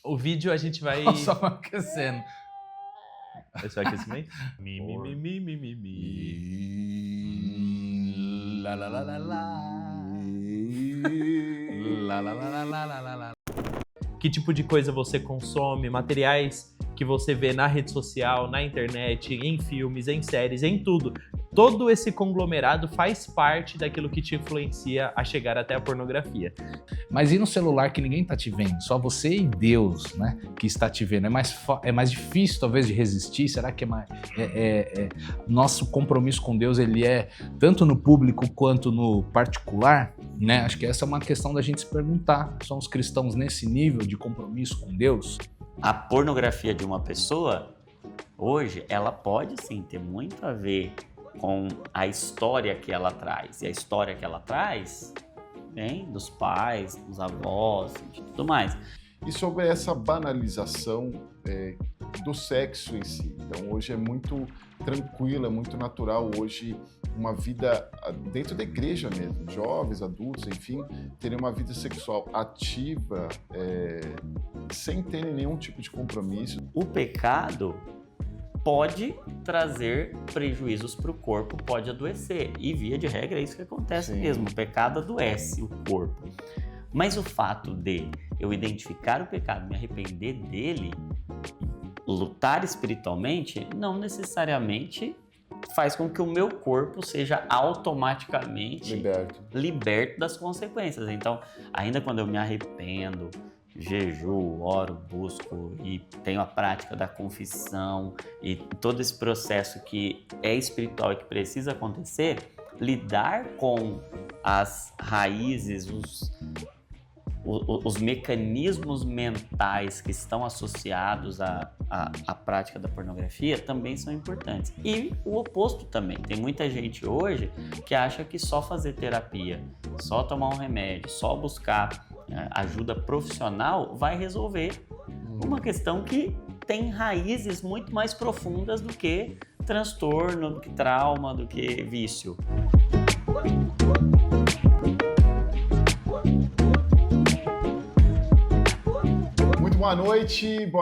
O vídeo a gente vai... Só aquecendo. Esse é o aquecimento? Mi. Lá, lá, lá, lá, lá. Lá, lá, lá, lá, lá, lá, lá. Que tipo de coisa você consome, materiais que você vê na rede social, na internet, em filmes, em séries, em tudo. Todo esse conglomerado faz parte daquilo que te influencia a chegar até a pornografia. Mas e no celular que ninguém tá te vendo? Só você e Deus, né, que está te vendo. É mais difícil, talvez, de resistir? Será que nosso compromisso com Deus, ele é tanto no público quanto no particular? Né? Acho que essa é uma questão da gente se perguntar. Somos cristãos nesse nível de compromisso com Deus? A pornografia de uma pessoa, hoje, ela pode sim ter muito a ver com a história que ela traz. E a história que ela traz vem dos pais, dos avós e de tudo mais. E sobre essa banalização do sexo em si. Então hoje é muito tranquilo, é muito natural hoje uma vida dentro da igreja mesmo, jovens, adultos, enfim, terem uma vida sexual ativa sem terem nenhum tipo de compromisso. O pecado pode trazer prejuízos para o corpo, pode adoecer. E via de regra é isso que acontece mesmo, o pecado adoece o corpo. Mas o fato de eu identificar o pecado, me arrepender dele, lutar espiritualmente, não necessariamente faz com que o meu corpo seja automaticamente liberto das consequências. Então, ainda quando eu me arrependo, jejuo, oro, busco e tenho a prática da confissão e todo esse processo que é espiritual e que precisa acontecer, lidar com as raízes, os mecanismos mentais que estão associados à prática da pornografia também são importantes. E o oposto também. Tem muita gente hoje que acha que só fazer terapia, só tomar um remédio, só buscar ajuda profissional vai resolver uma questão que tem raízes muito mais profundas do que transtorno, do que trauma, do que vício. Boa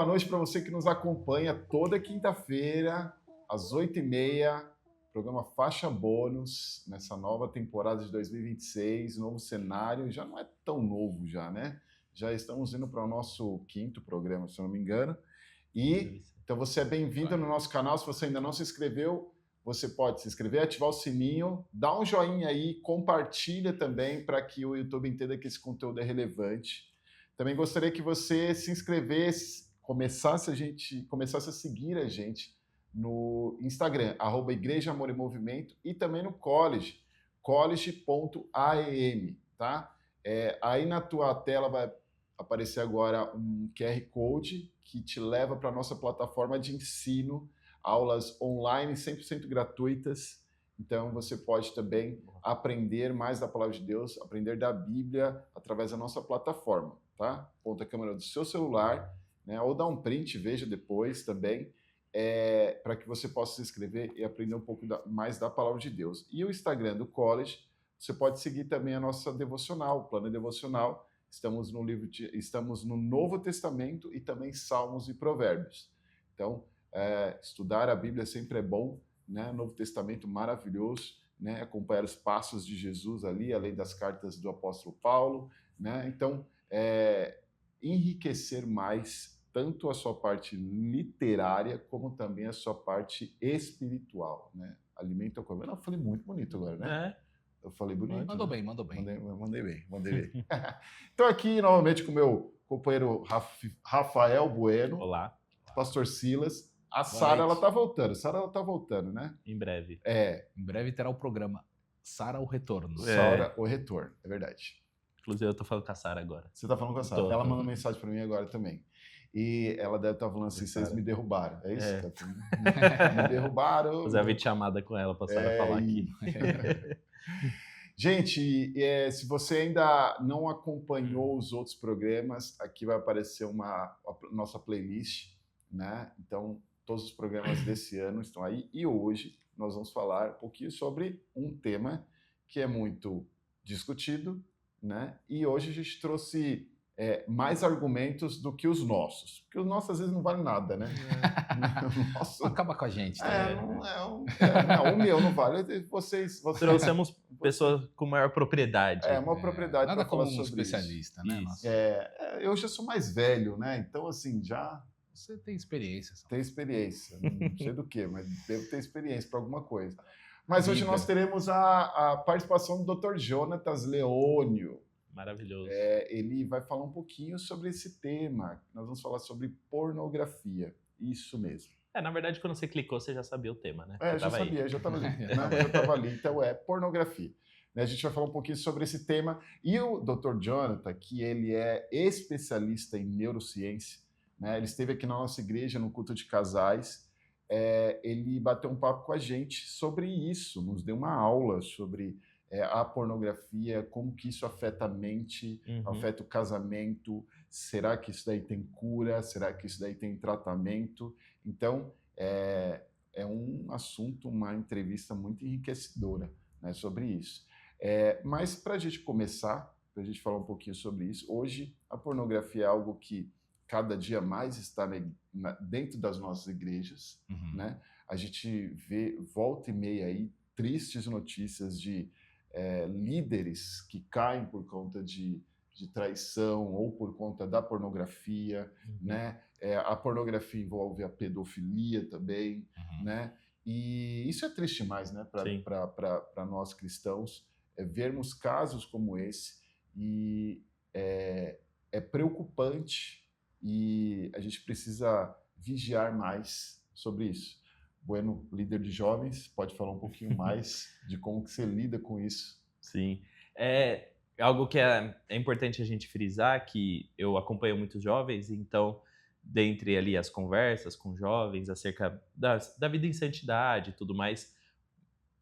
noite para você que nos acompanha toda quinta-feira, às 8h30, programa Faixa Bônus, nessa nova temporada de 2026, novo cenário, já não é tão novo já, né? Já estamos indo para o nosso quinto programa, se eu não me engano, e então você é bem-vindo no nosso canal. Se você ainda não se inscreveu, você pode se inscrever, ativar o sininho, dá um joinha aí, compartilha também para que o YouTube entenda que esse conteúdo é relevante. Também gostaria que você se inscrevesse, começasse a seguir a gente no Instagram, @Igreja Amor e Movimento, e também no college, college.aem, tá? Aí na tua tela vai aparecer agora um QR Code que te leva para a nossa plataforma de ensino, aulas online 100% gratuitas. Então você pode também aprender mais da Palavra de Deus, aprender da Bíblia através da nossa plataforma. Tá? Aponta a câmera do seu celular, né? Ou dá um print, veja depois também, para que você possa se inscrever e aprender um pouco mais da Palavra de Deus. E o Instagram do College, você pode seguir também a nossa devocional, o plano devocional. Estamos no Novo Testamento e também Salmos e Provérbios. Então, estudar a Bíblia sempre é bom, né? Novo Testamento maravilhoso, né? Acompanhar os passos de Jesus ali, além das cartas do apóstolo Paulo, né? Então, enriquecer mais tanto a sua parte literária como também a sua parte espiritual, né? Alimenta o corpo. Eu falei muito bonito agora, né? Eu falei bonito. Mandou bem. Mandei bem. Estou aqui novamente com o meu companheiro Rafael Bueno. Olá. Pastor Silas. A Sara, ela tá voltando, né? Em breve. Em breve terá o programa Sara o Retorno. Sara o Retorno, é verdade. Inclusive, eu tô falando com a Sara agora. Você tá falando com a Sara? Ela mandou mensagem para mim agora também. E ela deve estar falando assim, vocês me derrubaram. É isso? Me derrubaram. Fazer a videochamada com ela pra Sara falar aqui. Gente, se você ainda não acompanhou os outros programas, aqui vai aparecer a nossa playlist, né? Então, todos os programas desse ano estão aí. E hoje nós vamos falar um pouquinho sobre um tema que é muito discutido, né? E hoje a gente trouxe mais argumentos do que os nossos. Porque os nossos às vezes não valem nada, né? O nosso, Acaba com a gente, tá? não, o meu não vale. Vocês Trouxemos pessoas com maior propriedade. uma propriedade Nada para como falar um sobre especialista, né? Isso. Nossa. eu já sou mais velho, né? Então, assim, já Você tem experiência. Samuel. tenho experiência. Não sei do que, mas devo ter experiência para alguma coisa. Mas hoje Diga. nós teremos a participação do Dr. Jonatas Leônio. Maravilhoso. Ele vai falar um pouquinho sobre esse tema. Nós vamos falar sobre pornografia. Isso mesmo. Na verdade, quando você clicou, você já sabia o tema, né? Já tava aí. sabia, já estava ali. Né? Já estava ali. Então, pornografia. Né? A gente vai falar um pouquinho sobre esse tema. E o Dr. Jonathan, que ele é especialista em neurociência, né? Ele esteve aqui na nossa igreja, no culto de casais. Ele bateu um papo com a gente sobre isso, nos deu uma aula sobre a pornografia, como que isso afeta a mente, afeta o casamento, será que isso daí tem cura, será que isso daí tem tratamento? Então, é um assunto, uma entrevista muito enriquecedora, né, sobre isso. Mas para a gente começar, para a gente falar um pouquinho sobre isso, hoje a pornografia é algo que cada dia mais está dentro das nossas igrejas, né? A gente vê volta e meia aí tristes notícias de líderes que caem por conta de traição ou por conta da pornografia, né? A pornografia envolve a pedofilia também, né? E isso é triste demais, né? Para nós cristãos, vermos casos como esse, e é preocupante, e a gente precisa vigiar mais sobre isso. Bueno, líder de jovens, pode falar um pouquinho mais de como que você lida com isso? Sim. É algo que é importante a gente frisar, que eu acompanho muitos jovens, então, dentre ali as conversas com jovens acerca da vida em santidade e tudo mais,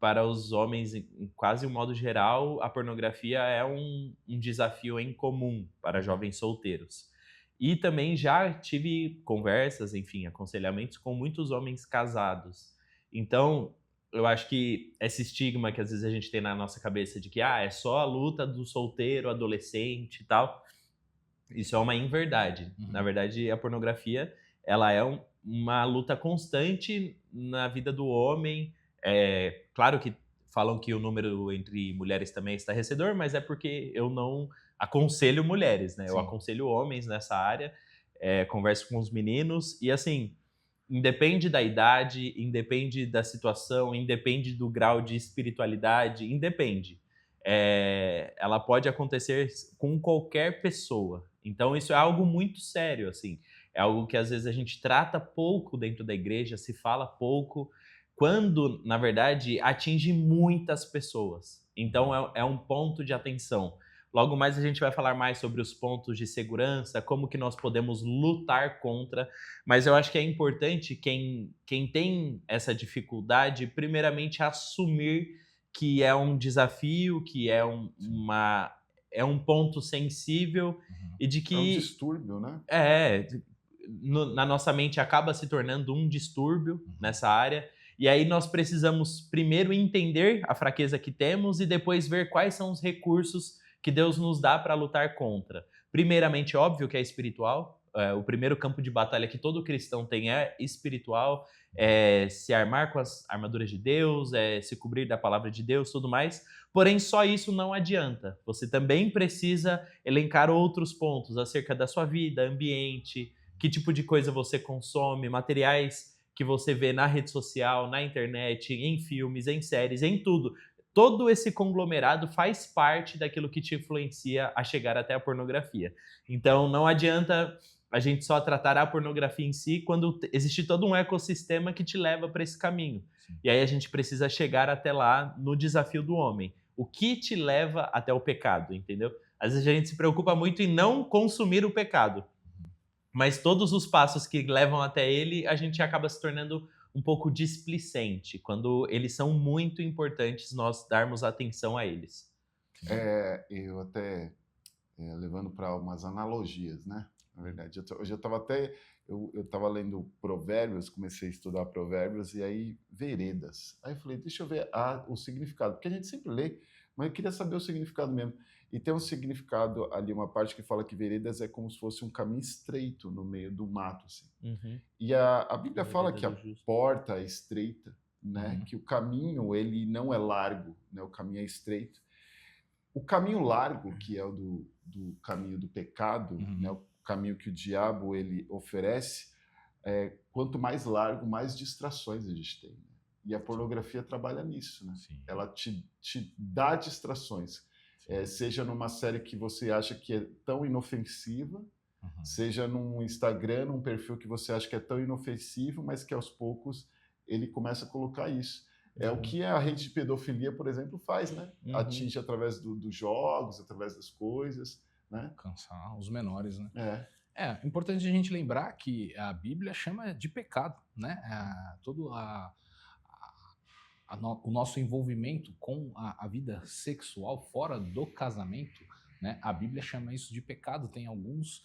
para os homens, em quase um modo geral, a pornografia é um desafio em comum para jovens solteiros. E também já tive conversas, enfim, aconselhamentos com muitos homens casados. Então, eu acho que esse estigma que às vezes a gente tem na nossa cabeça de que é só a luta do solteiro, adolescente e tal, isso é uma inverdade. Na verdade, a pornografia, ela é uma luta constante na vida do homem. Claro que falam que o número entre mulheres também é estarrecedor, mas é porque eu não aconselho mulheres, né? Sim. Eu aconselho homens nessa área, converso com os meninos e, assim, independe da idade, independe da situação, independe do grau de espiritualidade, independe. Ela pode acontecer com qualquer pessoa. Então, isso é algo muito sério, assim. É algo que, às vezes, a gente trata pouco dentro da igreja, se fala pouco, quando, na verdade, atinge muitas pessoas. Então, é um ponto de atenção. Logo mais a gente vai falar mais sobre os pontos de segurança, como que nós podemos lutar contra, mas eu acho que é importante quem tem essa dificuldade, primeiramente assumir que é um desafio, que é um ponto sensível e de que... É um distúrbio, né? Na nossa mente acaba se tornando um distúrbio nessa área. E aí nós precisamos primeiro entender a fraqueza que temos e depois ver quais são os recursos que Deus nos dá para lutar contra. Primeiramente, óbvio que é espiritual. O primeiro campo de batalha que todo cristão tem é espiritual. Se armar com as armaduras de Deus, se cobrir da palavra de Deus, tudo mais. Porém, só isso não adianta. Você também precisa elencar outros pontos acerca da sua vida, ambiente, que tipo de coisa você consome, materiais que você vê na rede social, na internet, em filmes, em séries, em tudo. Todo esse conglomerado faz parte daquilo que te influencia a chegar até a pornografia. Então, não adianta a gente só tratar a pornografia em si quando existe todo um ecossistema que te leva para esse caminho. Sim. E aí a gente precisa chegar até lá no desafio do homem. O que te leva até o pecado, entendeu? Às vezes a gente se preocupa muito em não consumir o pecado. Mas todos os passos que levam até ele, a gente acaba se tornando um pouco displicente, quando eles são muito importantes nós darmos atenção a eles. Eu até, levando para umas analogias, né? Na verdade, hoje eu estava lendo Provérbios, comecei a estudar Provérbios, e aí veredas. Aí eu falei, deixa eu ver o significado, porque a gente sempre lê, mas eu queria saber o significado mesmo. E tem um significado ali, uma parte que fala que veredas é como se fosse um caminho estreito no meio do mato, assim. Uhum. E a Bíblia fala Vereda que a do justo. porta é estreita, né? Uhum. Que o caminho, ele não é largo, né? O caminho é estreito. O caminho largo, que é o do caminho do pecado, Uhum. né? O caminho que o diabo, ele oferece, quanto mais largo, mais distrações a gente tem, né? E a pornografia trabalha nisso, né? Sim. Ela te dá distrações. Seja numa série que você acha que é tão inofensiva, Uhum. seja num Instagram, num perfil que você acha que é tão inofensivo, mas que aos poucos ele começa a colocar isso. É o que a rede de pedofilia, por exemplo, faz, né? Uhum. Atinge através dos jogos, através das coisas, né? Alcançar os menores, né? É. É importante a gente lembrar que a Bíblia chama de pecado, né? Todo o nosso envolvimento com a vida sexual fora do casamento, né? A Bíblia chama isso de pecado. Tem alguns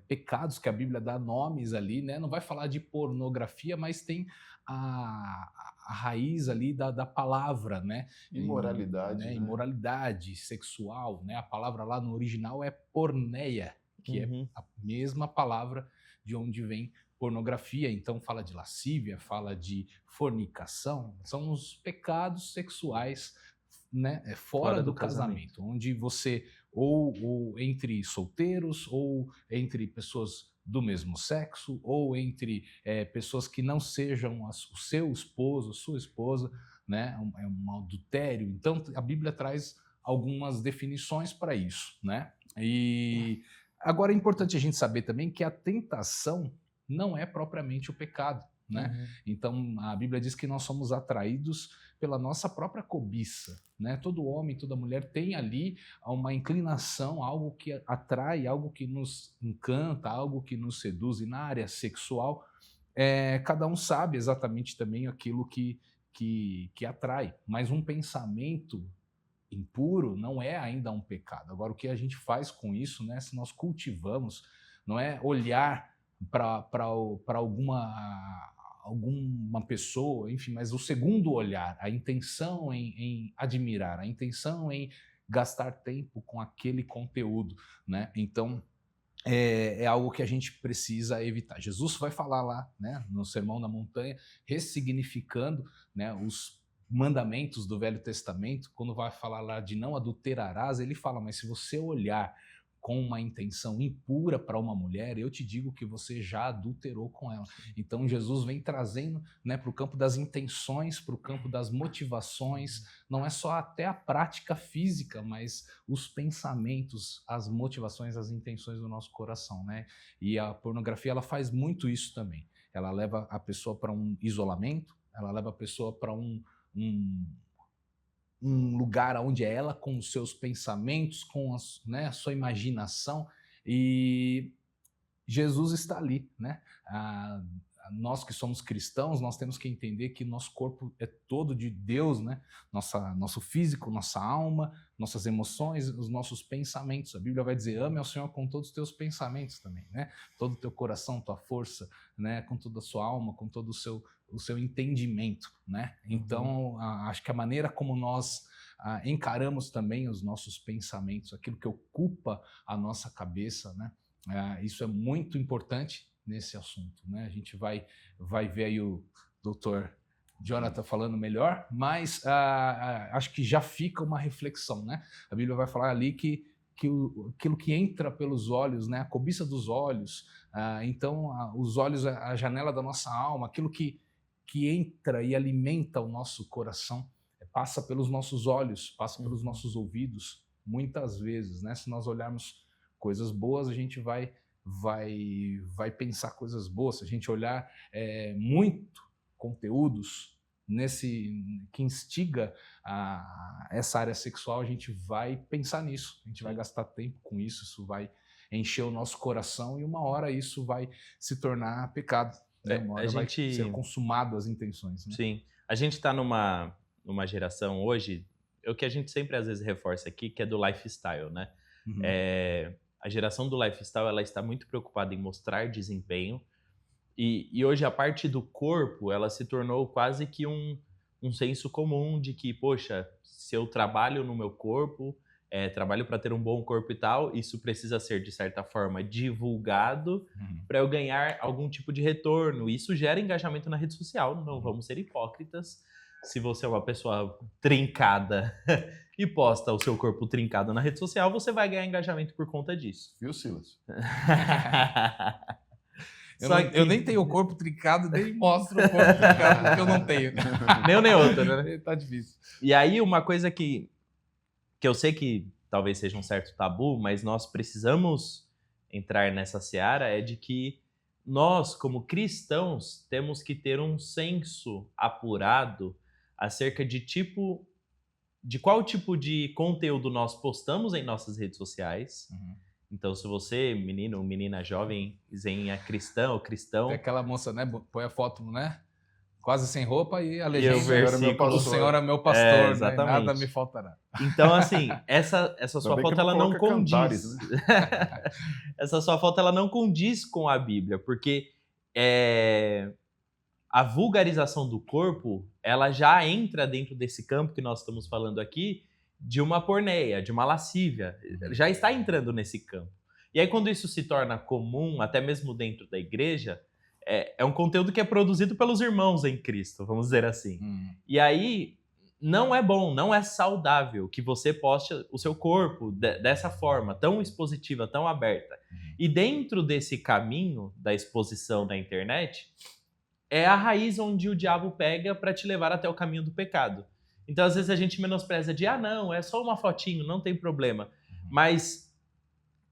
pecados que a Bíblia dá nomes ali, né? Não vai falar de pornografia, mas tem a raiz ali da palavra, né? Imoralidade, né? Imoralidade sexual, né? A palavra lá no original é porneia, que Uhum. é a mesma palavra de onde vem pornografia. Então fala de lascívia, fala de fornicação, são os pecados sexuais, né, fora do casamento, onde você ou entre solteiros, ou entre pessoas do mesmo sexo, ou entre pessoas que não sejam o seu esposo, sua esposa, né, é um adultério. Então a Bíblia traz algumas definições para isso, né? E agora é importante a gente saber também que a tentação não é propriamente o pecado, né? Uhum. Então a Bíblia diz que nós somos atraídos pela nossa própria cobiça, né? Todo homem, toda mulher tem ali uma inclinação, algo que atrai, algo que nos encanta, algo que nos seduz. E na área sexual, cada um sabe exatamente também aquilo que atrai, mas um pensamento impuro não é ainda um pecado. Agora, o que a gente faz com isso, né? Se nós cultivamos, não é olhar para alguma pessoa, enfim, mas o segundo olhar, a intenção em admirar, a intenção em gastar tempo com aquele conteúdo, né? Então, é algo que a gente precisa evitar. Jesus vai falar lá, né, no Sermão da Montanha, ressignificando, né, os mandamentos do Velho Testamento. Quando vai falar lá de não adulterarás, ele fala, mas se você olhar com uma intenção impura para uma mulher, eu te digo que você já adulterou com ela. Então Jesus vem trazendo, né, para o campo das intenções, para o campo das motivações, não é só até a prática física, mas os pensamentos, as motivações, as intenções do nosso coração, né? E a pornografia, ela faz muito isso também. Ela leva a pessoa para um isolamento, ela leva a pessoa para um lugar onde é ela com os seus pensamentos, com a sua imaginação, e Jesus está ali, né? Nós que somos cristãos, nós temos que entender que nosso corpo é todo de Deus, né? Nosso físico, nossa alma, nossas emoções, os nossos pensamentos. A Bíblia vai dizer, ame ao Senhor com todos os teus pensamentos também, né? Todo o teu coração, tua força, né? Com toda a sua alma, com todo o seu entendimento, né? Então, acho que a maneira como nós encaramos também os nossos pensamentos, aquilo que ocupa a nossa cabeça, né? Isso é muito importante nesse assunto, né? A gente vai ver aí o doutor Jonathan falando melhor, mas acho que já fica uma reflexão, né? A Bíblia vai falar ali que aquilo que entra pelos olhos, né? A cobiça dos olhos, então os olhos é a janela da nossa alma, aquilo que entra e alimenta o nosso coração, passa pelos nossos olhos, passa pelos nossos ouvidos, muitas vezes, né? Se nós olharmos coisas boas, a gente vai pensar coisas boas. Se a gente olhar muito conteúdos que instiga essa área sexual, a gente vai pensar nisso, a gente vai gastar tempo com isso, isso vai encher o nosso coração e uma hora isso vai se tornar pecado, né? Uma hora vai ser consumado as intenções, né? Sim, a gente está numa geração hoje, o que a gente sempre às vezes reforça aqui, que é do lifestyle, né? Uhum. A geração do lifestyle, ela está muito preocupada em mostrar desempenho, e hoje a parte do corpo, ela se tornou quase que um senso comum de que, poxa, se eu trabalho no meu corpo, trabalho para ter um bom corpo e tal, isso precisa ser, de certa forma, divulgado para eu ganhar algum tipo de retorno. Isso gera engajamento na rede social, não vamos ser hipócritas. Se você é uma pessoa trincada e posta o seu corpo trincado na rede social, você vai ganhar engajamento por conta disso. Viu, Silas? Eu nem tenho o corpo trincado, nem mostro o corpo trincado, porque eu não tenho. Nem um nem outro, né? Tá difícil. E aí, uma coisa que eu sei que talvez seja um certo tabu, mas nós precisamos entrar nessa seara, é de que nós, como cristãos, temos que ter um senso apurado acerca de qual tipo de conteúdo nós postamos em nossas redes sociais. Então, se você, menino ou menina jovem, é cristão ou cristão... Tem aquela moça, né, põe a foto, né, quase sem roupa e a E legenda, o versículo, o Senhor é meu pastor, né, exatamente. nada me faltará. Então, assim, essa sua foto, ela não condiz. Cantares, né? Essa sua foto, ela não condiz com a Bíblia, porque a vulgarização do corpo, ela já entra dentro desse campo que nós estamos falando aqui, de uma porneia, de uma lascívia. Já está entrando nesse campo. E aí, quando isso se torna comum, até mesmo dentro da igreja, é um conteúdo que é produzido pelos irmãos em Cristo, vamos dizer assim. E aí, não é bom, não é saudável que você poste o seu corpo dessa forma, tão expositiva, tão aberta. E dentro desse caminho da exposição da internet, é a raiz onde o diabo pega para te levar até o caminho do pecado. Então, às vezes, a gente menospreza de, não, é só uma fotinho, não tem problema. Mas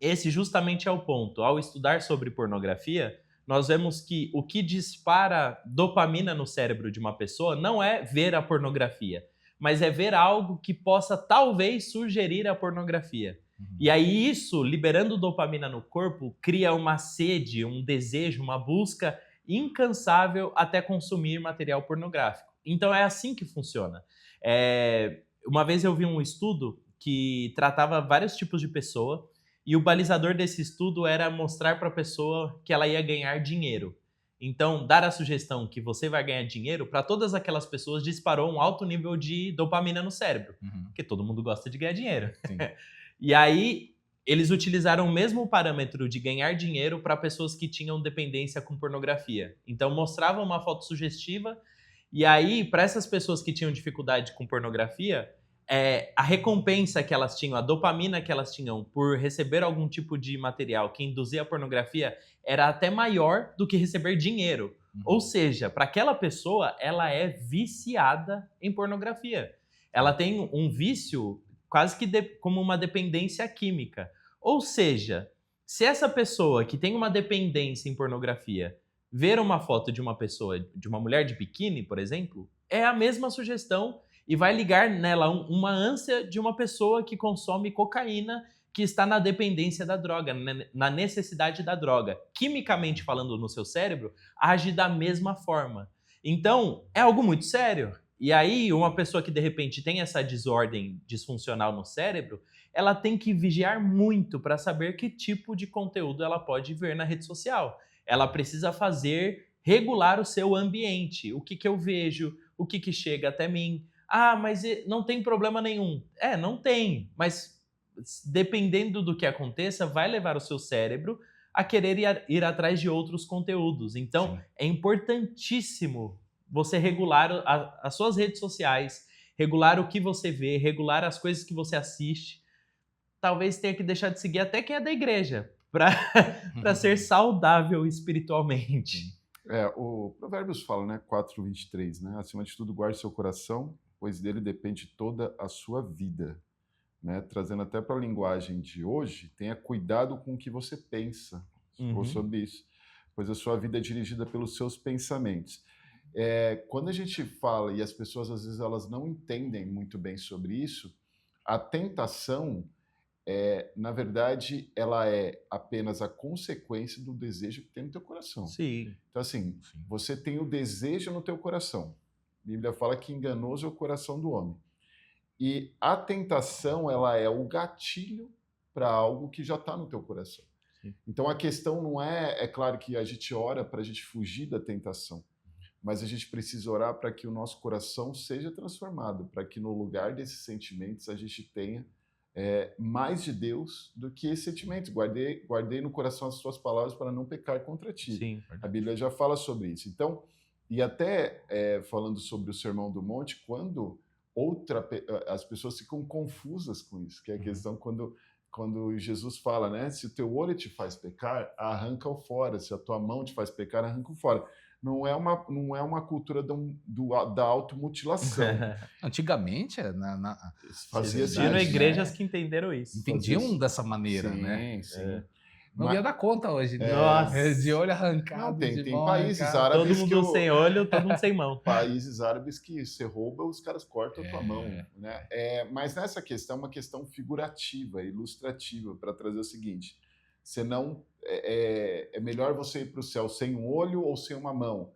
esse justamente é o ponto. Ao estudar sobre pornografia, nós vemos que o que dispara dopamina no cérebro de uma pessoa não é ver a pornografia, mas é ver algo que possa talvez sugerir a pornografia. E aí isso, liberando dopamina no corpo, cria uma sede, um desejo, uma busca incansável até consumir material pornográfico. Então é assim que funciona. Uma vez eu vi um estudo que tratava vários tipos de pessoa, e o balizador desse estudo era mostrar para a pessoa que ela ia ganhar dinheiro. Então, dar a sugestão que você vai ganhar dinheiro, para todas aquelas pessoas disparou um alto nível de dopamina no cérebro, porque todo mundo gosta de ganhar dinheiro. E aí, eles utilizaram o mesmo parâmetro de ganhar dinheiro para pessoas que tinham dependência com pornografia. Então, mostravam uma foto sugestiva, e aí, para essas pessoas que tinham dificuldade com pornografia, a recompensa que elas tinham, a dopamina que elas tinham por receber algum tipo de material que induzia a pornografia era até maior do que receber dinheiro. Ou seja, para aquela pessoa, ela é viciada em pornografia. Ela tem um vício quase que como uma dependência química. Ou seja, se essa pessoa que tem uma dependência em pornografia ver uma foto de uma pessoa, de uma mulher de biquíni, por exemplo, é a mesma sugestão e vai ligar nela uma ânsia de uma pessoa que consome cocaína, que está na dependência da droga, na necessidade da droga. Quimicamente falando no seu cérebro, age da mesma forma. Então, é algo muito sério. E aí, uma pessoa que de repente tem essa desordem disfuncional no cérebro, ela tem que vigiar muito para saber que tipo de conteúdo ela pode ver na rede social. Ela precisa regular o seu ambiente. O que eu vejo, o que chega até mim. Mas não tem problema nenhum. Não tem, mas dependendo do que aconteça, vai levar o seu cérebro a querer ir atrás de outros conteúdos. Então, é importantíssimo você regular as suas redes sociais, regular o que você vê, regular as coisas que você assiste. Talvez tenha que deixar de seguir até quem é da igreja, para ser saudável espiritualmente. O Provérbios fala, né, 4:23, né? Acima de tudo, guarde seu coração, pois dele depende toda a sua vida. Né? Trazendo até para a linguagem de hoje, tenha cuidado com o que você pensa sobre isso, pois a sua vida é dirigida pelos seus pensamentos. Quando a gente fala, e as pessoas às vezes elas não entendem muito bem sobre isso, a tentação, na verdade, ela é apenas a consequência do desejo que tem no teu coração. Sim. Então assim, você tem o desejo no teu coração. A Bíblia fala que enganoso é o coração do homem. E a tentação, ela é o gatilho para algo que já está no teu coração. Sim. Então a questão não é claro que a gente ora para a gente fugir da tentação, mas a gente precisa orar para que o nosso coração seja transformado, para que no lugar desses sentimentos a gente tenha mais de Deus do que esse sentimento. Guardei no coração as tuas palavras para não pecar contra ti. Sim. A Bíblia já fala sobre isso. Então, e até falando sobre o Sermão do Monte, quando as pessoas ficam confusas com isso, que é a questão quando Jesus fala, né? Se o teu olho te faz pecar, arranca-o fora. Se a tua mão te faz pecar, arranca-o fora. Não é uma cultura da automutilação. Antigamente, Fazia Existiram sentido, igrejas que entenderam isso. entendiam dessa maneira, Sim, né? sim. Não ia dar conta hoje, né? Nossa. De olho arrancado, Não, tem de tem mão países arrancada. Todo árabes mundo sem olho, todo mundo sem mão. países árabes que você rouba, os caras cortam a tua É. mão, né? Mas nessa questão é uma questão figurativa, ilustrativa, para trazer o seguinte: você não é melhor você ir para o céu sem um olho ou sem uma mão.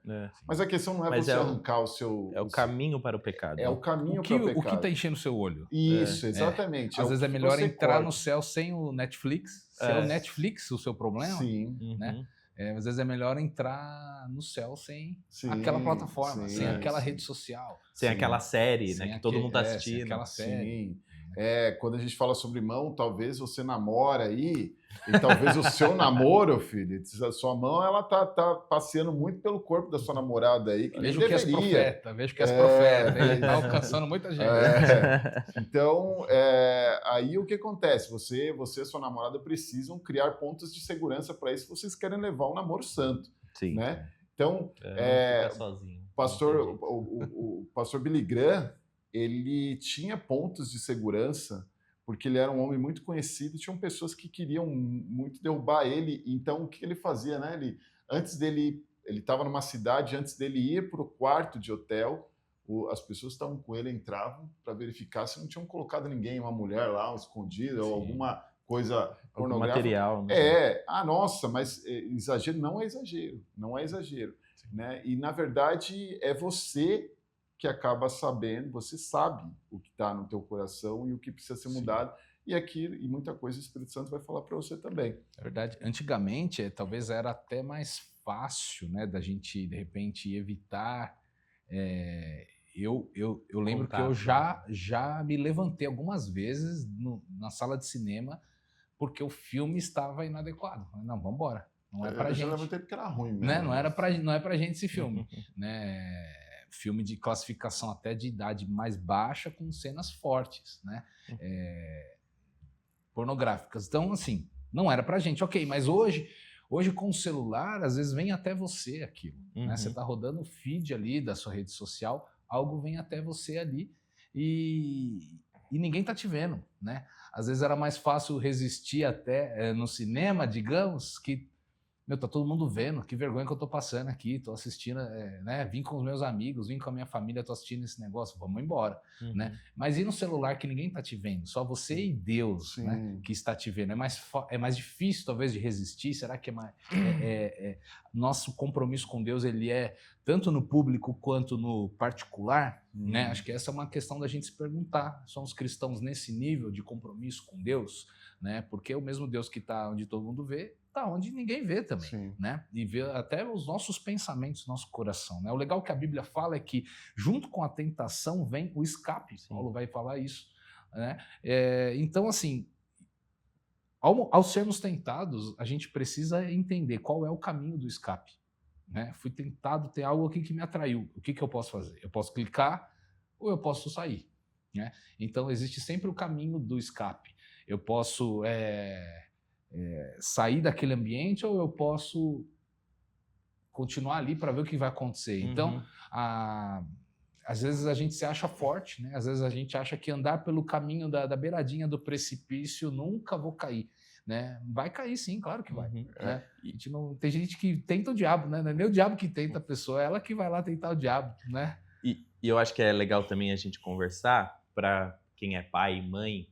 Mas a questão não é Mas você é o- arrancar o seu. É o caminho para o pecado. É o caminho O para o que pecado. está enchendo o seu olho? Isso, exatamente. Às o vezes é que melhor você entrar corta. no céu sem o Netflix. Se é o Netflix o seu problema, Sim, Uhum. né? Às vezes é melhor entrar no céu sem sim. aquela plataforma, sim, sem aquela sim. rede social. Sem Sim. aquela série, Sem né? Que todo mundo tá sem assistindo. aquela série. Sim. Quando a gente fala sobre mão, talvez você namora aí, e talvez o seu namoro, filho, a sua mão, ela tá passeando muito pelo corpo da sua namorada aí, que nem Vejo que és deveria. profeta, vejo que és profeta. Ele vejo. está alcançando muita gente. Então, aí o que acontece? Você e sua namorada precisam criar pontos de segurança para isso se vocês querem levar um namoro santo, Sim. né? Então, Não fica sozinho. o pastor Billy Graham, ele tinha pontos de segurança porque ele era um homem muito conhecido e tinham pessoas que queriam muito derrubar ele. Então, o que ele fazia, né? Ele estava numa cidade, antes dele ir para o quarto de hotel, as pessoas estavam com ele, entravam para verificar se não tinham colocado ninguém, uma mulher lá, escondida, ou alguma coisa Algum pornográfica. material. Né? Nossa, mas exagero não é exagero, não é exagero, né? E na verdade é você que acaba sabendo, você sabe o que está no teu coração e o que precisa ser mudado. E muita coisa o Espírito Santo vai falar para você também. É verdade. Antigamente, talvez era até mais fácil, né, da gente de repente evitar. Eu lembro que eu já me levantei algumas vezes na sala de cinema porque o filme estava inadequado. Não, vamos embora. Não é pra Eu gente. já levantei porque era ruim mesmo. Né? Não é pra gente esse filme. Né? Filme de classificação até de idade mais baixa com cenas fortes, né? Pornográficas. Então, assim, não era pra gente. Ok, mas hoje com o celular, às vezes vem até você aquilo. Né? Você tá rodando o feed ali da sua rede social, algo vem até você ali e ninguém tá te vendo, né? Às vezes era mais fácil resistir até no cinema, digamos, que tá todo mundo vendo, que vergonha que eu tô passando aqui, tô assistindo, né? Vim com os meus amigos, vim com a minha família, tô assistindo esse negócio, vamos embora, né? Mas e no celular que ninguém tá te vendo, só você e Deus, né, que está te vendo. É mais difícil, talvez, de resistir. Será que nosso compromisso com Deus, ele é tanto no público quanto no particular, né? Acho que essa é uma questão da gente se perguntar. Somos cristãos nesse nível de compromisso com Deus, né? Porque o mesmo Deus que está onde todo mundo vê, está onde ninguém vê também, né? E vê até os nossos pensamentos, nosso coração, né? O legal que a Bíblia fala é que junto com a tentação vem o escape. Paulo vai falar isso, né? Então, assim, ao sermos tentados, a gente precisa entender qual é o caminho do escape, né? Fui tentado, tem algo aqui que me atraiu. O que eu posso fazer? Eu posso clicar ou eu posso sair, né? Então, existe sempre o caminho do escape. Eu posso sair daquele ambiente ou eu posso continuar ali para ver o que vai acontecer. Então, às vezes a gente se acha forte, né? Às vezes a gente acha que andar pelo caminho da beiradinha do precipício, nunca vou cair, né? Vai cair sim, claro que vai. Né? Tem gente que tenta o diabo, né? Não é nem o diabo que tenta a pessoa, é ela que vai lá tentar o diabo, né? E eu acho que é legal também a gente conversar, para quem é pai e mãe,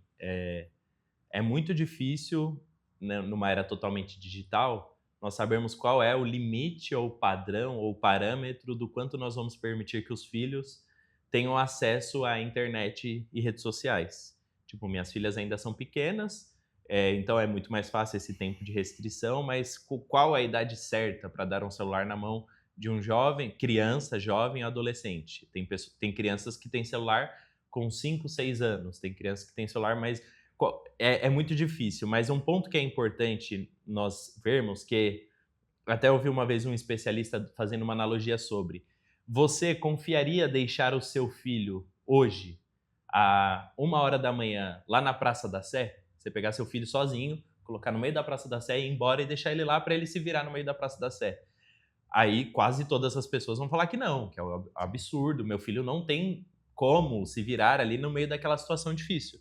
é muito difícil, né, numa era totalmente digital, nós sabermos qual é o limite ou padrão ou parâmetro do quanto nós vamos permitir que os filhos tenham acesso à internet e redes sociais. Tipo, minhas filhas ainda são pequenas, então é muito mais fácil esse tempo de restrição, mas qual a idade certa para dar um celular na mão de um criança, jovem, adolescente? Tem crianças que têm celular com 5, 6 anos, tem crianças que têm celular, mas é muito difícil, mas um ponto que é importante nós vermos, que até ouvi uma vez um especialista fazendo uma analogia sobre, você confiaria deixar o seu filho hoje, a 1h da manhã, lá na Praça da Sé? Você pegar seu filho sozinho, colocar no meio da Praça da Sé e ir embora e deixar ele lá para ele se virar no meio da Praça da Sé. Aí quase todas as pessoas vão falar que não, que é um absurdo, meu filho não tem como se virar ali no meio daquela situação difícil.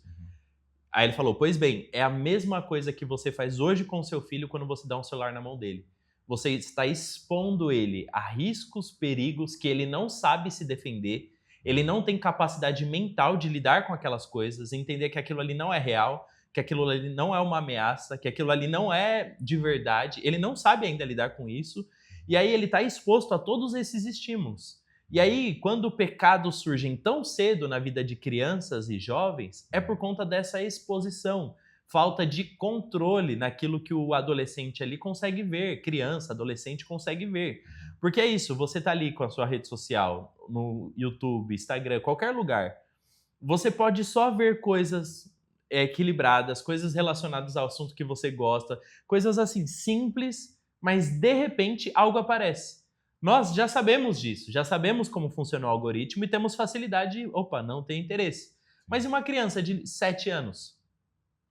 Aí ele falou, pois bem, é a mesma coisa que você faz hoje com o seu filho quando você dá um celular na mão dele. Você está expondo ele a riscos, perigos que ele não sabe se defender, ele não tem capacidade mental de lidar com aquelas coisas, entender que aquilo ali não é real, que aquilo ali não é uma ameaça, que aquilo ali não é de verdade, ele não sabe ainda lidar com isso, e aí ele está exposto a todos esses estímulos. E aí, quando pecados surgem tão cedo na vida de crianças e jovens, é por conta dessa exposição, falta de controle naquilo que o adolescente ali consegue ver, criança, adolescente consegue ver. Porque é isso, você tá ali com a sua rede social, no YouTube, Instagram, qualquer lugar, você pode só ver coisas equilibradas, coisas relacionadas ao assunto que você gosta, coisas assim simples, mas de repente algo aparece. Nós já sabemos disso, já sabemos como funciona o algoritmo e temos facilidade, não tem interesse. Mas e uma criança de 7 anos?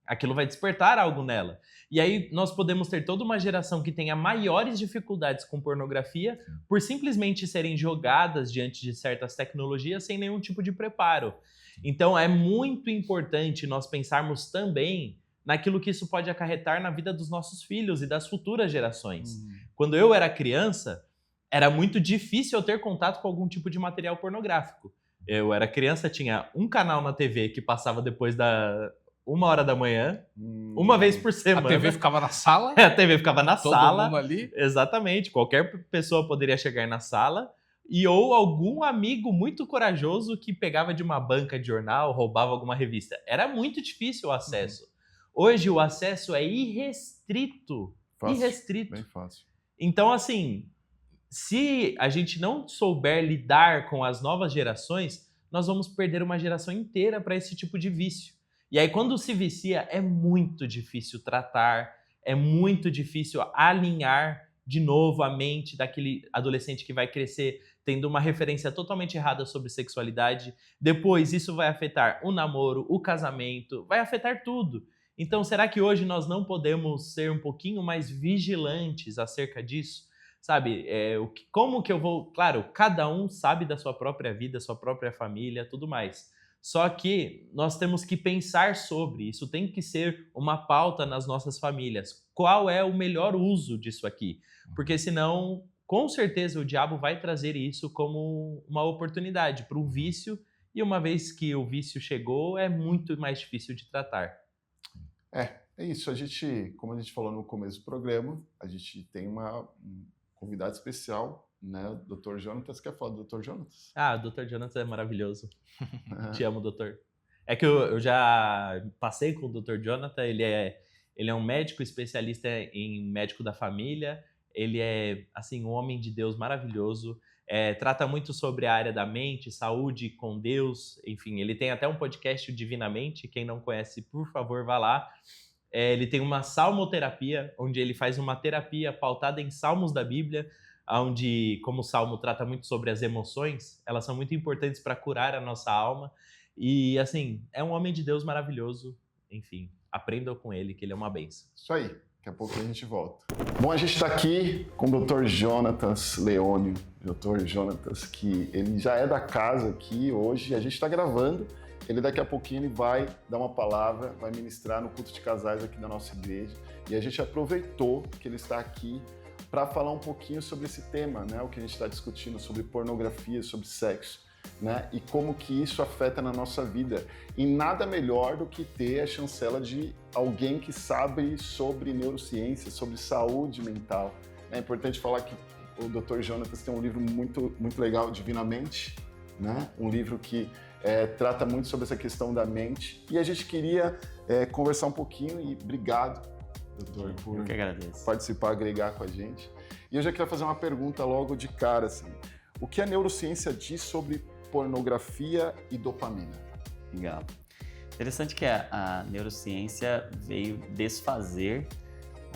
Aquilo vai despertar algo nela. E aí nós podemos ter toda uma geração que tenha maiores dificuldades com pornografia por simplesmente serem jogadas diante de certas tecnologias sem nenhum tipo de preparo. Então é muito importante nós pensarmos também naquilo que isso pode acarretar na vida dos nossos filhos e das futuras gerações. Quando eu era criança, era muito difícil eu ter contato com algum tipo de material pornográfico. Eu era criança, tinha um canal na TV que passava depois da 1h da manhã, uma vez por semana. A TV ficava na sala? A TV ficava na sala. Todo mundo ali? Exatamente. Qualquer pessoa poderia chegar na sala. Ou algum amigo muito corajoso que pegava de uma banca de jornal, roubava alguma revista. Era muito difícil o acesso. Hoje o acesso é irrestrito. Fácil, irrestrito. Bem fácil. Então, assim, se a gente não souber lidar com as novas gerações, nós vamos perder uma geração inteira para esse tipo de vício. E aí, quando se vicia, é muito difícil tratar, é muito difícil alinhar de novo a mente daquele adolescente que vai crescer tendo uma referência totalmente errada sobre sexualidade. Depois, isso vai afetar o namoro, o casamento, vai afetar tudo. Então, será que hoje nós não podemos ser um pouquinho mais vigilantes acerca disso? Sabe, como que eu vou... Claro, cada um sabe da sua própria vida, sua própria família, tudo mais. Só que nós temos que pensar sobre isso, tem que ser uma pauta nas nossas famílias. Qual é o melhor uso disso aqui? Porque senão, com certeza, o diabo vai trazer isso como uma oportunidade para o vício, e uma vez que o vício chegou, é muito mais difícil de tratar. É isso. Como a gente falou no começo do programa, a gente tem um convidado especial, né? O Dr. Jonatas. Você quer falar do Dr. Jonatas? O Dr. Jonatas é maravilhoso. Te amo, doutor. É que eu já passei com o Dr. Jonatas, ele é um médico especialista em médico da família, ele é, assim, um homem de Deus maravilhoso, trata muito sobre a área da mente, saúde com Deus, enfim, ele tem até um podcast Divinamente, quem não conhece, por favor, vá lá. Ele tem uma salmoterapia, onde ele faz uma terapia pautada em salmos da Bíblia, onde, como o Salmo trata muito sobre as emoções, elas são muito importantes para curar a nossa alma. E, assim, é um homem de Deus maravilhoso. Enfim, aprendam com ele, que ele é uma bênção. Isso aí. Daqui a pouco a gente volta. Bom, a gente está aqui com o Dr. Jonatas Leônio. Dr. Jonatas, que ele já é da casa aqui hoje. A gente está gravando. Ele daqui a pouquinho ele vai dar uma palavra, vai ministrar no culto de casais aqui da nossa igreja. E a gente aproveitou que ele está aqui para falar um pouquinho sobre esse tema, né? O que a gente está discutindo sobre pornografia, sobre sexo, né? E como que isso afeta na nossa vida. E nada melhor do que ter a chancela de alguém que sabe sobre neurociência, sobre saúde mental. É importante falar que o Dr. Jonatas tem um livro muito, muito legal, Divinamente, né? Um livro que trata muito sobre essa questão da mente. E a gente queria conversar um pouquinho e obrigado, doutor, por participar, agregar com a gente. E eu já queria fazer uma pergunta logo de cara, assim. O que a neurociência diz sobre pornografia e dopamina? Legal. Interessante que a neurociência veio desfazer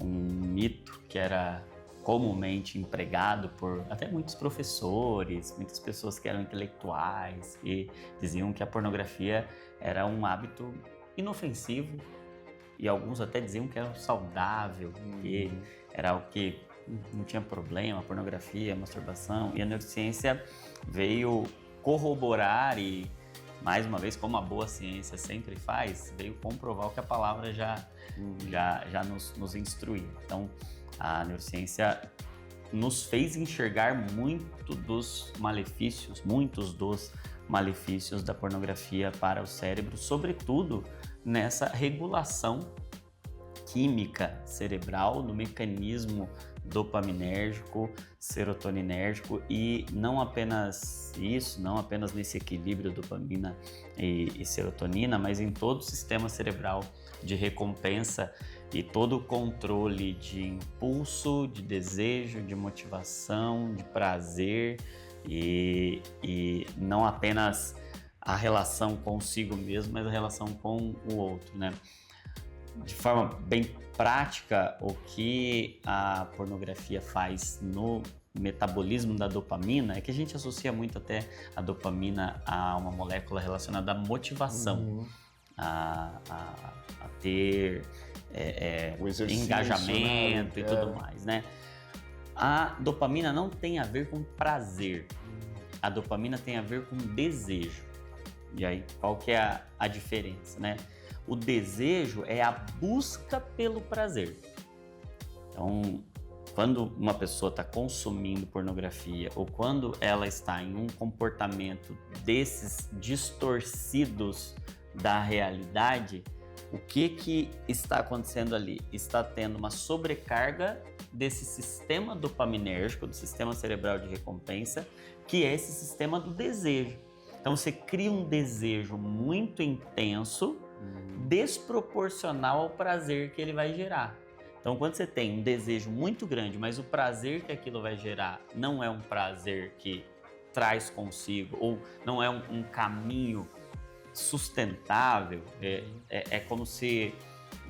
um mito que era comumente empregado por até muitos professores, muitas pessoas que eram intelectuais e diziam que a pornografia era um hábito inofensivo e alguns até diziam que era saudável, que era algo que não tinha problema, a pornografia, a masturbação, e a neurociência veio corroborar e, mais uma vez, como a boa ciência sempre faz, veio comprovar o que a palavra já nos instruía. Então, a neurociência nos fez enxergar muitos dos malefícios da pornografia para o cérebro, sobretudo nessa regulação química cerebral, do mecanismo dopaminérgico, serotoninérgico, e não apenas isso, não apenas nesse equilíbrio dopamina e serotonina, mas em todo o sistema cerebral de recompensa e todo o controle de impulso, de desejo, de motivação, de prazer e não apenas a relação consigo mesmo, mas a relação com o outro, né? De forma bem prática, o que a pornografia faz no metabolismo da dopamina é que a gente associa muito até a dopamina a uma molécula relacionada à motivação, a ter engajamento, né? E tudo mais, né? A dopamina não tem a ver com prazer, a dopamina tem a ver com desejo. E aí, qual que é a diferença, né? O desejo é a busca pelo prazer. Então, quando uma pessoa está consumindo pornografia ou quando ela está em um comportamento desses distorcidos da realidade, o que está acontecendo ali? Está tendo uma sobrecarga desse sistema dopaminérgico, do sistema cerebral de recompensa, que é esse sistema do desejo. Então você cria um desejo muito intenso, desproporcional ao prazer que ele vai gerar. Então quando você tem um desejo muito grande, mas o prazer que aquilo vai gerar não é um prazer que traz consigo, ou não é um caminho sustentável, é como se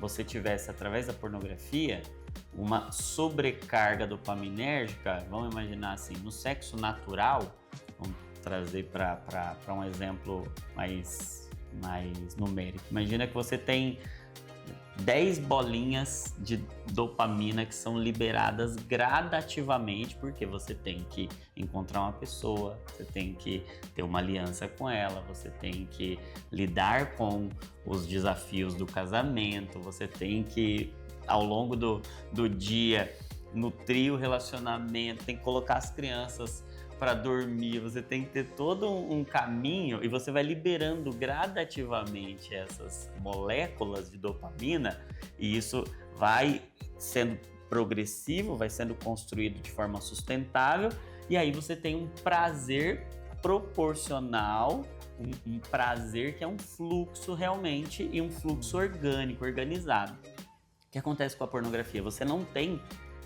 você tivesse, através da pornografia, uma sobrecarga dopaminérgica. Vamos imaginar assim, no sexo natural, vamos trazer para um exemplo mais numérico. Imagina que você tem 10 bolinhas de dopamina que são liberadas gradativamente, porque você tem que encontrar uma pessoa, você tem que ter uma aliança com ela, você tem que lidar com os desafios do casamento, você tem que, ao longo do dia, nutrir o relacionamento, tem que colocar as crianças para dormir, você tem que ter todo um caminho e você vai liberando gradativamente essas moléculas de dopamina e isso vai sendo progressivo, vai sendo construído de forma sustentável e aí você tem um prazer proporcional, um prazer que é um fluxo realmente e um fluxo orgânico, organizado. O que acontece com a pornografia? Você não tem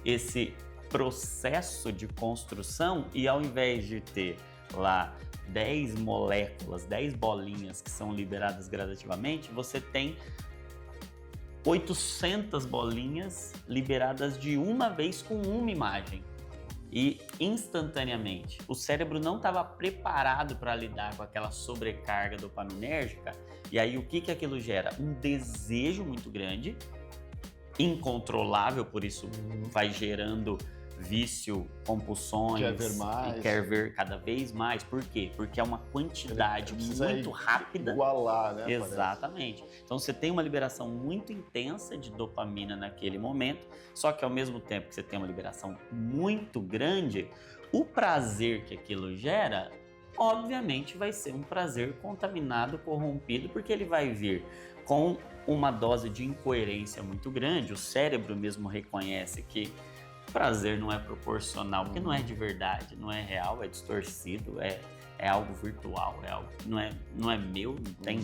esse processo de construção e ao invés de ter lá 10 moléculas, 10 bolinhas que são liberadas gradativamente, você tem 800 bolinhas liberadas de uma vez com uma imagem e instantaneamente. O cérebro não estava preparado para lidar com aquela sobrecarga dopaminérgica e aí o que aquilo gera? Um desejo muito grande, incontrolável, por isso vai gerando vício, compulsões, quer ver mais. E quer ver cada vez mais. Por quê? Porque é uma quantidade muito rápida. Igualar, né? Exatamente. Parece. Então você tem uma liberação muito intensa de dopamina naquele momento, só que ao mesmo tempo que você tem uma liberação muito grande, o prazer que aquilo gera, obviamente vai ser um prazer contaminado, corrompido, porque ele vai vir com uma dose de incoerência muito grande. O cérebro mesmo reconhece que prazer não é proporcional, porque não é de verdade, não é real, é distorcido, é algo virtual, é algo, não é meu, não tem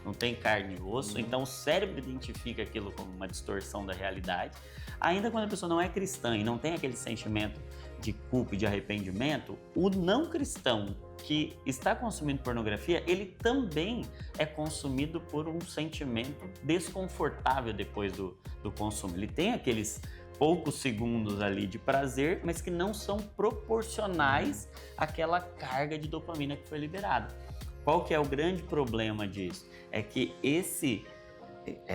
não tem carne e osso, então o cérebro identifica aquilo como uma distorção da realidade. Ainda quando a pessoa não é cristã e não tem aquele sentimento de culpa e de arrependimento, o não cristão que está consumindo pornografia, ele também é consumido por um sentimento desconfortável depois do consumo. Ele tem aqueles poucos segundos ali de prazer, mas que não são proporcionais àquela carga de dopamina que foi liberada. Qual que é o grande problema disso? É que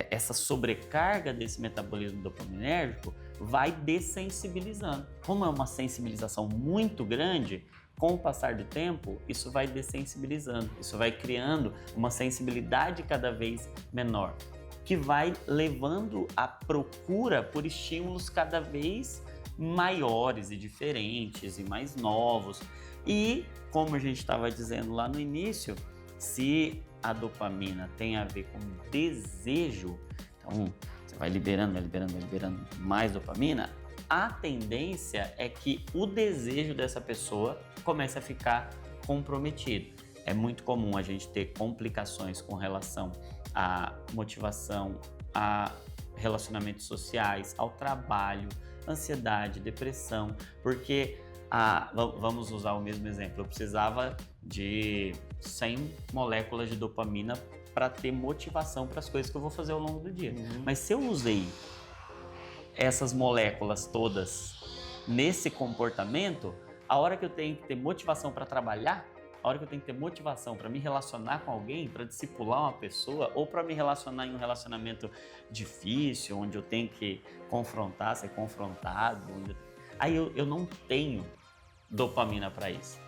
essa sobrecarga desse metabolismo dopaminérgico vai dessensibilizando. Como é uma sensibilização muito grande, com o passar do tempo, isso vai dessensibilizando, isso vai criando uma sensibilidade cada vez menor, que vai levando a procura por estímulos cada vez maiores e diferentes e mais novos. E, como a gente estava dizendo lá no início, se a dopamina tem a ver com desejo, então você vai liberando mais dopamina, a tendência é que o desejo dessa pessoa comece a ficar comprometido. É muito comum a gente ter complicações com relação à motivação, a relacionamentos sociais, ao trabalho, ansiedade, depressão, porque vamos usar o mesmo exemplo, eu precisava de 100 moléculas de dopamina para ter motivação para as coisas que eu vou fazer ao longo do dia. Mas se eu usei essas moléculas todas nesse comportamento, a hora que eu tenho que ter motivação para trabalhar, a hora que eu tenho que ter motivação para me relacionar com alguém, para discipular uma pessoa, ou para me relacionar em um relacionamento difícil, onde eu tenho que confrontar, ser confrontado, aí eu não tenho dopamina para isso.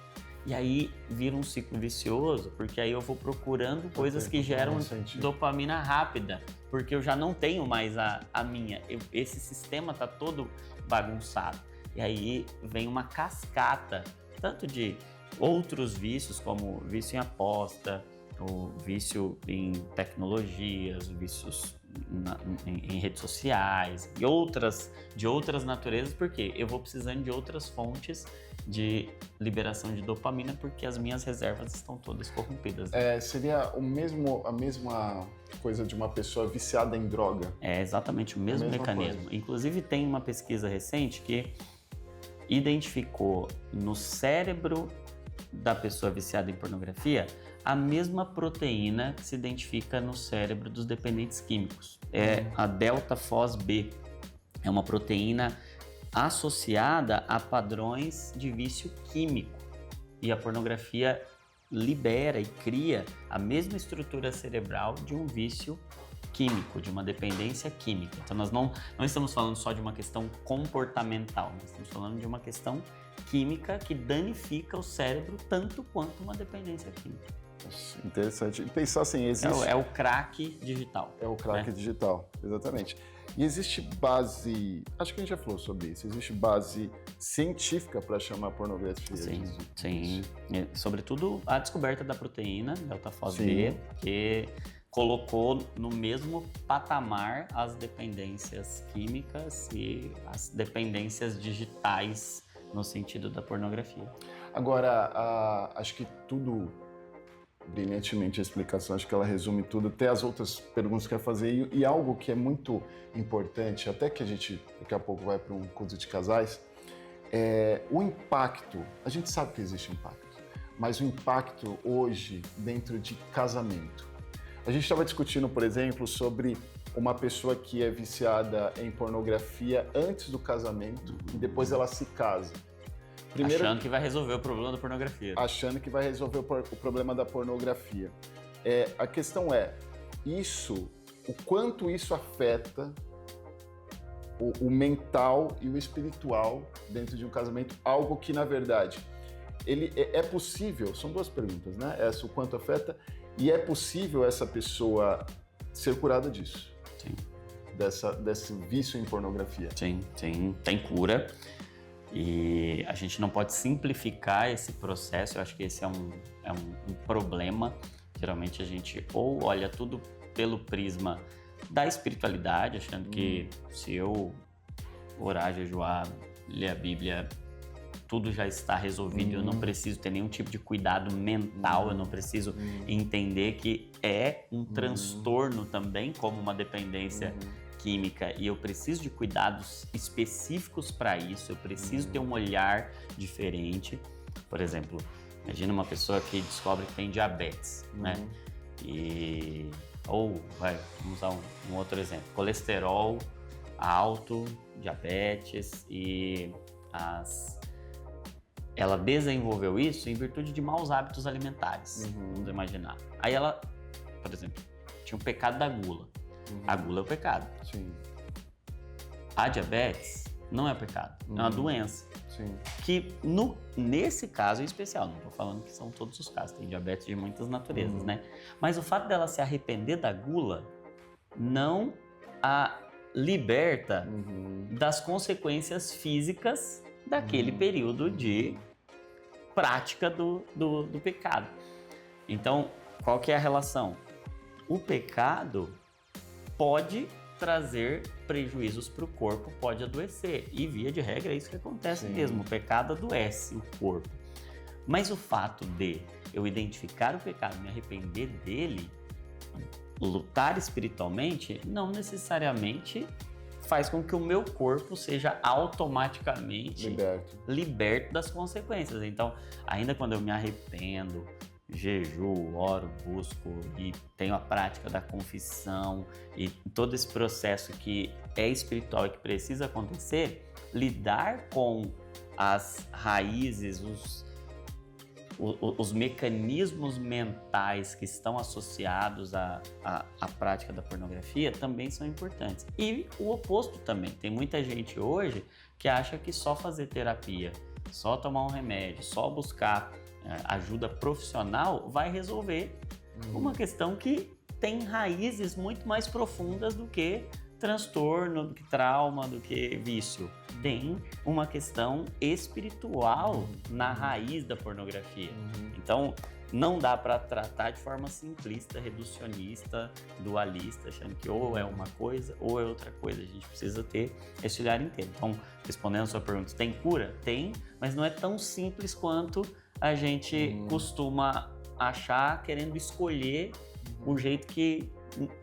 E aí vira um ciclo vicioso, porque aí eu vou procurando coisas que geram dopamina rápida, porque eu já não tenho mais a minha. Esse sistema tá todo bagunçado. E aí vem uma cascata, tanto de outros vícios, como vício em aposta, o vício em tecnologias, vícios em redes sociais e de outras naturezas, porque eu vou precisando de outras fontes de liberação de dopamina, porque as minhas reservas estão todas corrompidas. Né? Seria a mesma coisa de uma pessoa viciada em droga? É exatamente o mesmo mecanismo. Coisa. Inclusive tem uma pesquisa recente que identificou no cérebro da pessoa viciada em pornografia a mesma proteína que se identifica no cérebro dos dependentes químicos. É a delta-FOSB. É uma proteína associada a padrões de vício químico. E a pornografia libera e cria a mesma estrutura cerebral de um vício químico, de uma dependência química. Então nós não estamos falando só de uma questão comportamental, nós estamos falando de uma questão química que danifica o cérebro tanto quanto uma dependência química. Interessante. E pensar assim, existe... É o crack digital. É o crack digital, exatamente. E existe base, acho que a gente já falou sobre isso, existe base científica para chamar pornografia? Sim. E, sobretudo a descoberta da proteína, delta-FOSB, que colocou no mesmo patamar as dependências químicas e as dependências digitais no sentido da pornografia. Agora, acho que tudo, brilhantemente a explicação, acho que ela resume tudo. Até as outras perguntas que eu quero fazer, e algo que é muito importante, até que a gente daqui a pouco vai para um curso de casais, é o impacto. A gente sabe que existe impacto, mas o impacto hoje dentro de casamento. A gente estava discutindo, por exemplo, sobre uma pessoa que é viciada em pornografia antes do casamento e depois ela se casa. Primeiro, achando que vai resolver o problema da pornografia. Achando que vai resolver o problema da pornografia. A questão é, o quanto isso afeta o mental e o espiritual dentro de um casamento, algo que, na verdade, é possível, são duas perguntas, né? Essa, o quanto afeta, e é possível essa pessoa ser curada disso? Sim. Desse vício em pornografia? Sim, tem cura. E a gente não pode simplificar esse processo, eu acho que esse é um problema. Geralmente a gente ou olha tudo pelo prisma da espiritualidade, achando que se eu orar, jejuar, ler a Bíblia, tudo já está resolvido, eu não preciso ter nenhum tipo de cuidado mental, eu não preciso entender que é um transtorno também, como uma dependência química, e eu preciso de cuidados específicos para isso, eu preciso ter um olhar diferente. Por exemplo, imagina uma pessoa que descobre que tem diabetes, né? Vamos usar um outro exemplo, colesterol alto, diabetes, e ela desenvolveu isso em virtude de maus hábitos alimentares, vamos imaginar. Aí ela, por exemplo, tinha um pecado da gula. A gula é o pecado. Sim. A diabetes não é pecado, é uma doença. Sim. Que nesse caso em especial, não estou falando que são todos os casos, tem diabetes de muitas naturezas, né? Mas o fato dela se arrepender da gula não a liberta das consequências físicas daquele período de prática do pecado. Então, qual que é a relação? O pecado pode trazer prejuízos para o corpo, pode adoecer. E, via de regra, é isso que acontece mesmo. O pecado adoece o corpo. Mas o fato de eu identificar o pecado, me arrepender dele, lutar espiritualmente, não necessariamente faz com que o meu corpo seja automaticamente liberto das consequências. Então, ainda quando eu me arrependo, jejuo, oro, busco e tenho a prática da confissão e todo esse processo que é espiritual e que precisa acontecer, lidar com as raízes, os mecanismos mentais que estão associados à prática da pornografia também são importantes. E o oposto também. Tem muita gente hoje que acha que só fazer terapia, só tomar um remédio, só buscar ajuda profissional vai resolver uma questão que tem raízes muito mais profundas do que transtorno, do que trauma, do que vício. Tem uma questão espiritual na raiz da pornografia. Então, não dá para tratar de forma simplista, reducionista, dualista, achando que ou é uma coisa ou é outra coisa. A gente precisa ter esse olhar inteiro. Então, respondendo a sua pergunta, tem cura? Tem, mas não é tão simples quanto a gente costuma achar, querendo escolher o jeito que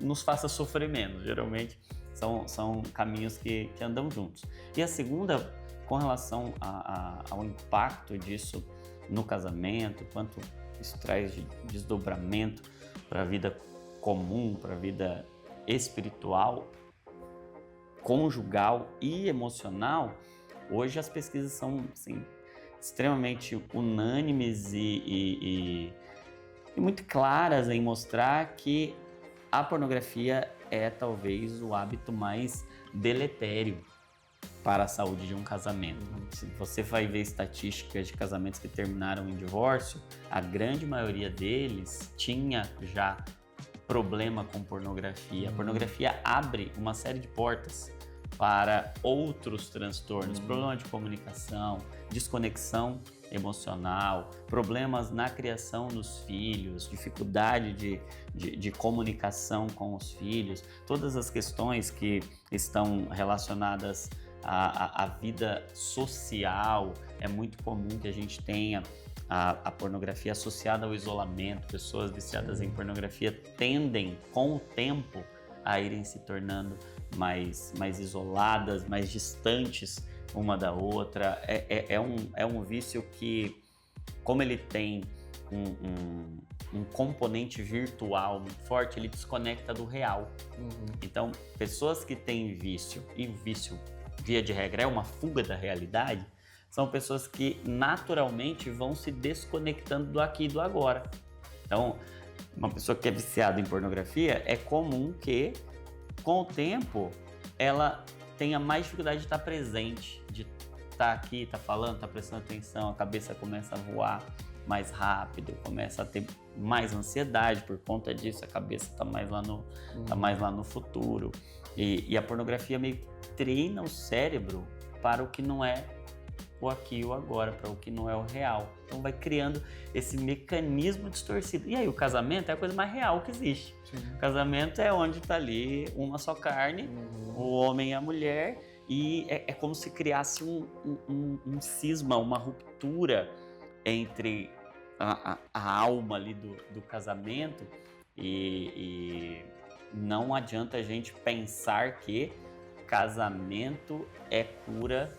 nos faça sofrer menos. Geralmente são caminhos que andam juntos. E a segunda, com relação ao impacto disso no casamento, quanto isso traz de desdobramento para a vida comum, para a vida espiritual, conjugal e emocional, hoje as pesquisas são assim, extremamente unânimes e muito claras em mostrar que a pornografia é talvez o hábito mais deletério para a saúde de um casamento. Se você vai ver estatísticas de casamentos que terminaram em divórcio, a grande maioria deles tinha já problema com pornografia. A pornografia abre uma série de portas para outros transtornos, problema de comunicação, desconexão emocional, problemas na criação dos filhos, dificuldade de comunicação com os filhos, todas as questões que estão relacionadas à vida social. É muito comum que a gente tenha a pornografia associada ao isolamento. Pessoas viciadas em pornografia tendem, com o tempo, a irem se tornando mais isoladas, mais distantes uma da outra. É um vício que, como ele tem um componente virtual muito forte, ele desconecta do real. Então, pessoas que têm vício, e o vício, via de regra, é uma fuga da realidade, são pessoas que naturalmente vão se desconectando do aqui e do agora. Então, uma pessoa que é viciada em pornografia, é comum que, com o tempo, ela tenha mais dificuldade de estar presente, de estar aqui, estar falando, estar prestando atenção, a cabeça começa a voar mais rápido, começa a ter mais ansiedade por conta disso, a cabeça está mais lá no futuro. E a pornografia meio que treina o cérebro para o que não é o aqui e o agora, para o que não é o real. Então vai criando esse mecanismo distorcido. E aí o casamento é a coisa mais real que existe. Sim. O casamento é onde está ali uma só carne, o homem e a mulher, E é como se criasse um cisma, uma ruptura entre a alma ali do casamento e não adianta a gente pensar que casamento é cura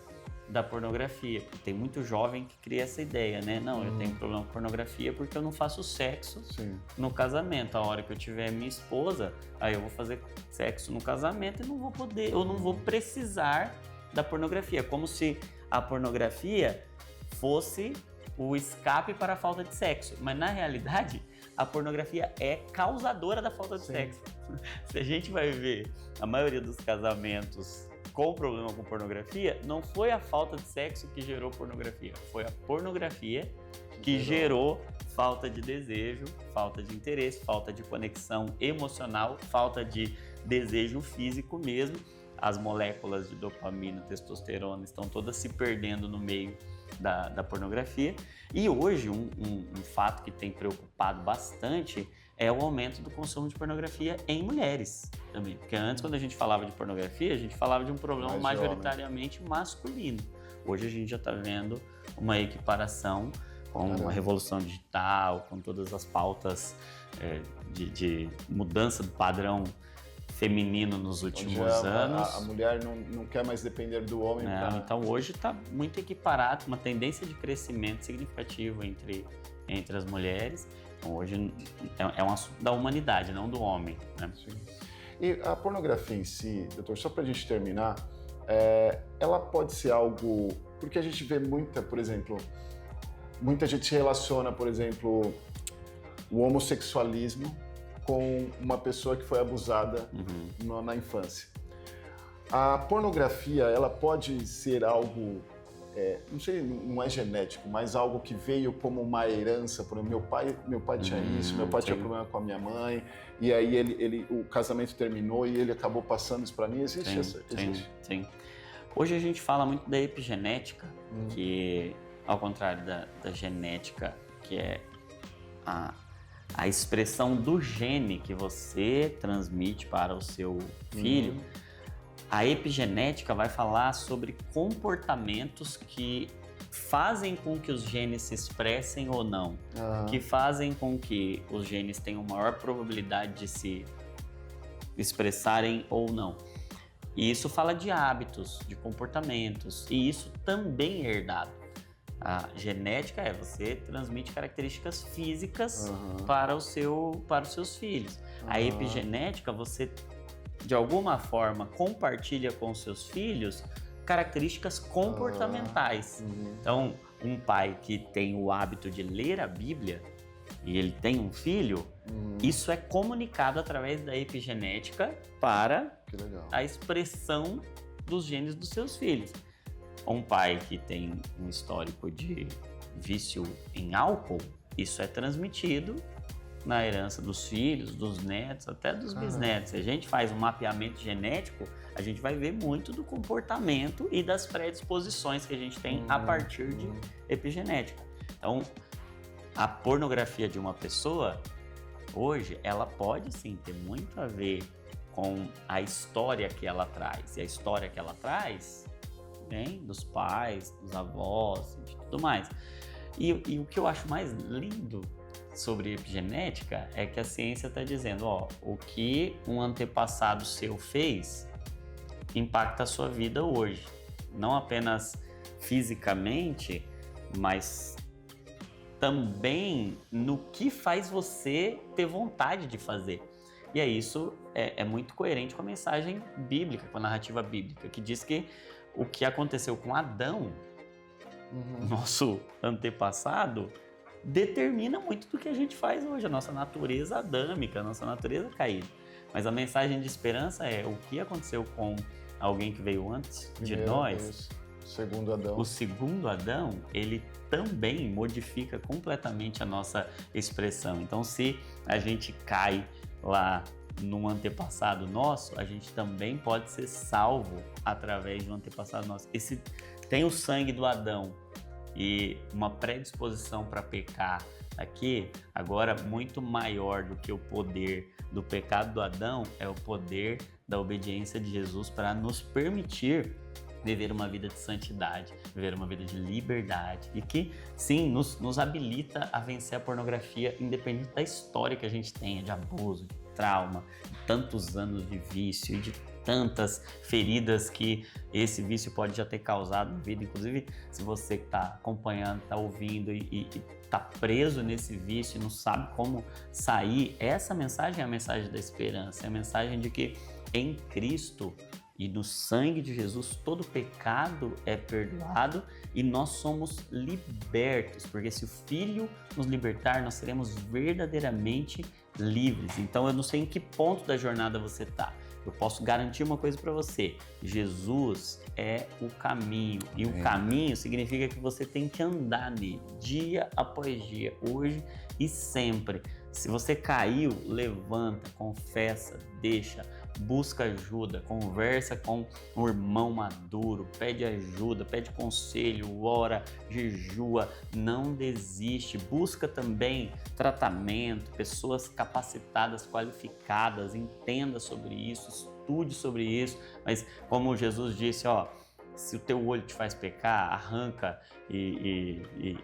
da pornografia. Tem muito jovem que cria essa ideia, né? Não, eu tenho problema com pornografia porque eu não faço sexo no casamento. A hora que eu tiver minha esposa, aí eu vou fazer sexo no casamento e não vou poder, eu não vou precisar da pornografia. Como se a pornografia fosse o escape para a falta de sexo. Mas na realidade, a pornografia é causadora da falta de sexo. Se a gente vai ver a maioria dos casamentos com problema com pornografia, não foi a falta de sexo que gerou pornografia, foi a pornografia que gerou falta de desejo, falta de interesse, falta de conexão emocional, falta de desejo físico mesmo. As moléculas de dopamina, testosterona estão todas se perdendo no meio da pornografia. E hoje um fato que tem preocupado bastante é o aumento do consumo de pornografia em mulheres também. Porque antes, quando a gente falava de pornografia, a gente falava de um problema majoritariamente masculino. Hoje a gente já está vendo uma equiparação com a revolução digital, com todas as pautas de mudança do padrão feminino nos últimos anos. A mulher não quer mais depender do homem. Então hoje está muito equiparado, uma tendência de crescimento significativo entre as mulheres. Então, hoje é um assunto da humanidade, não do homem, né? Sim. E a pornografia em si, doutor, só para a gente terminar, ela pode ser algo... Porque a gente vê por exemplo, muita gente relaciona, por exemplo, o homossexualismo com uma pessoa que foi abusada na infância. A pornografia, ela pode ser algo, não sei, não é genético, mas algo que veio como uma herança. Por exemplo, meu pai tinha isso, meu pai tinha problema com a minha mãe, e aí o casamento terminou e ele acabou passando isso para mim. Existe essa? Sim. Hoje a gente fala muito da epigenética, que, ao contrário da genética, que é a expressão do gene que você transmite para o seu filho, a epigenética vai falar sobre comportamentos que fazem com que os genes se expressem ou não, que fazem com que os genes tenham maior probabilidade de se expressarem ou não. E isso fala de hábitos, de comportamentos, e isso também é herdado. A genética você transmite características físicas para os seus filhos. A epigenética, você, de alguma forma, compartilha com os seus filhos características comportamentais. Então, um pai que tem o hábito de ler a Bíblia e ele tem um filho, isso é comunicado através da epigenética para a expressão dos genes dos seus filhos. Um pai que tem um histórico de vício em álcool, isso é transmitido na herança dos filhos, dos netos, até dos bisnetos. Se a gente faz um mapeamento genético, a gente vai ver muito do comportamento e das predisposições que a gente tem a partir de epigenética. Então, a pornografia de uma pessoa, hoje, ela pode sim ter muito a ver com a história que ela traz. E a história que ela traz vem dos pais, dos avós, de tudo mais. E o que eu acho mais lindo sobre epigenética é que a ciência está dizendo, o que um antepassado seu fez impacta a sua vida hoje. Não apenas fisicamente, mas também no que faz você ter vontade de fazer. E isso é muito coerente com a mensagem bíblica, com a narrativa bíblica, que diz que o que aconteceu com Adão, nosso antepassado, determina muito do que a gente faz hoje, a nossa natureza adâmica, a nossa natureza caída. Mas a mensagem de esperança é o que aconteceu com alguém que veio antes de nós. Segundo Adão. O segundo Adão, ele também modifica completamente a nossa expressão. Então, se a gente cai lá num antepassado nosso, a gente também pode ser salvo através de um antepassado nosso. E se tem o sangue do Adão e uma predisposição para pecar aqui, agora muito maior do que o poder do pecado do Adão é o poder da obediência de Jesus para nos permitir viver uma vida de santidade, viver uma vida de liberdade e que, sim, nos habilita a vencer a pornografia independente da história que a gente tenha de abuso, de trauma, de tantos anos de vício e de tantas feridas que esse vício pode já ter causado na vida. Inclusive, se você que está acompanhando, está ouvindo e está preso nesse vício e não sabe como sair, essa mensagem é a mensagem da esperança, é a mensagem de que em Cristo e no sangue de Jesus todo pecado é perdoado e nós somos libertos, porque se o Filho nos libertar, nós seremos verdadeiramente livres. Então eu não sei em que ponto da jornada você está. Eu posso garantir uma coisa para você: Jesus é o caminho. E o caminho significa que você tem que andar nele, dia após dia, hoje e sempre. Se você caiu, levanta, confessa, deixa, busca ajuda, conversa com um irmão maduro, pede ajuda, pede conselho, ora, jejua, não desiste. Busca também tratamento, pessoas capacitadas, qualificadas, entenda sobre isso, estude sobre isso. Mas como Jesus disse, ó, se o teu olho te faz pecar, arranca e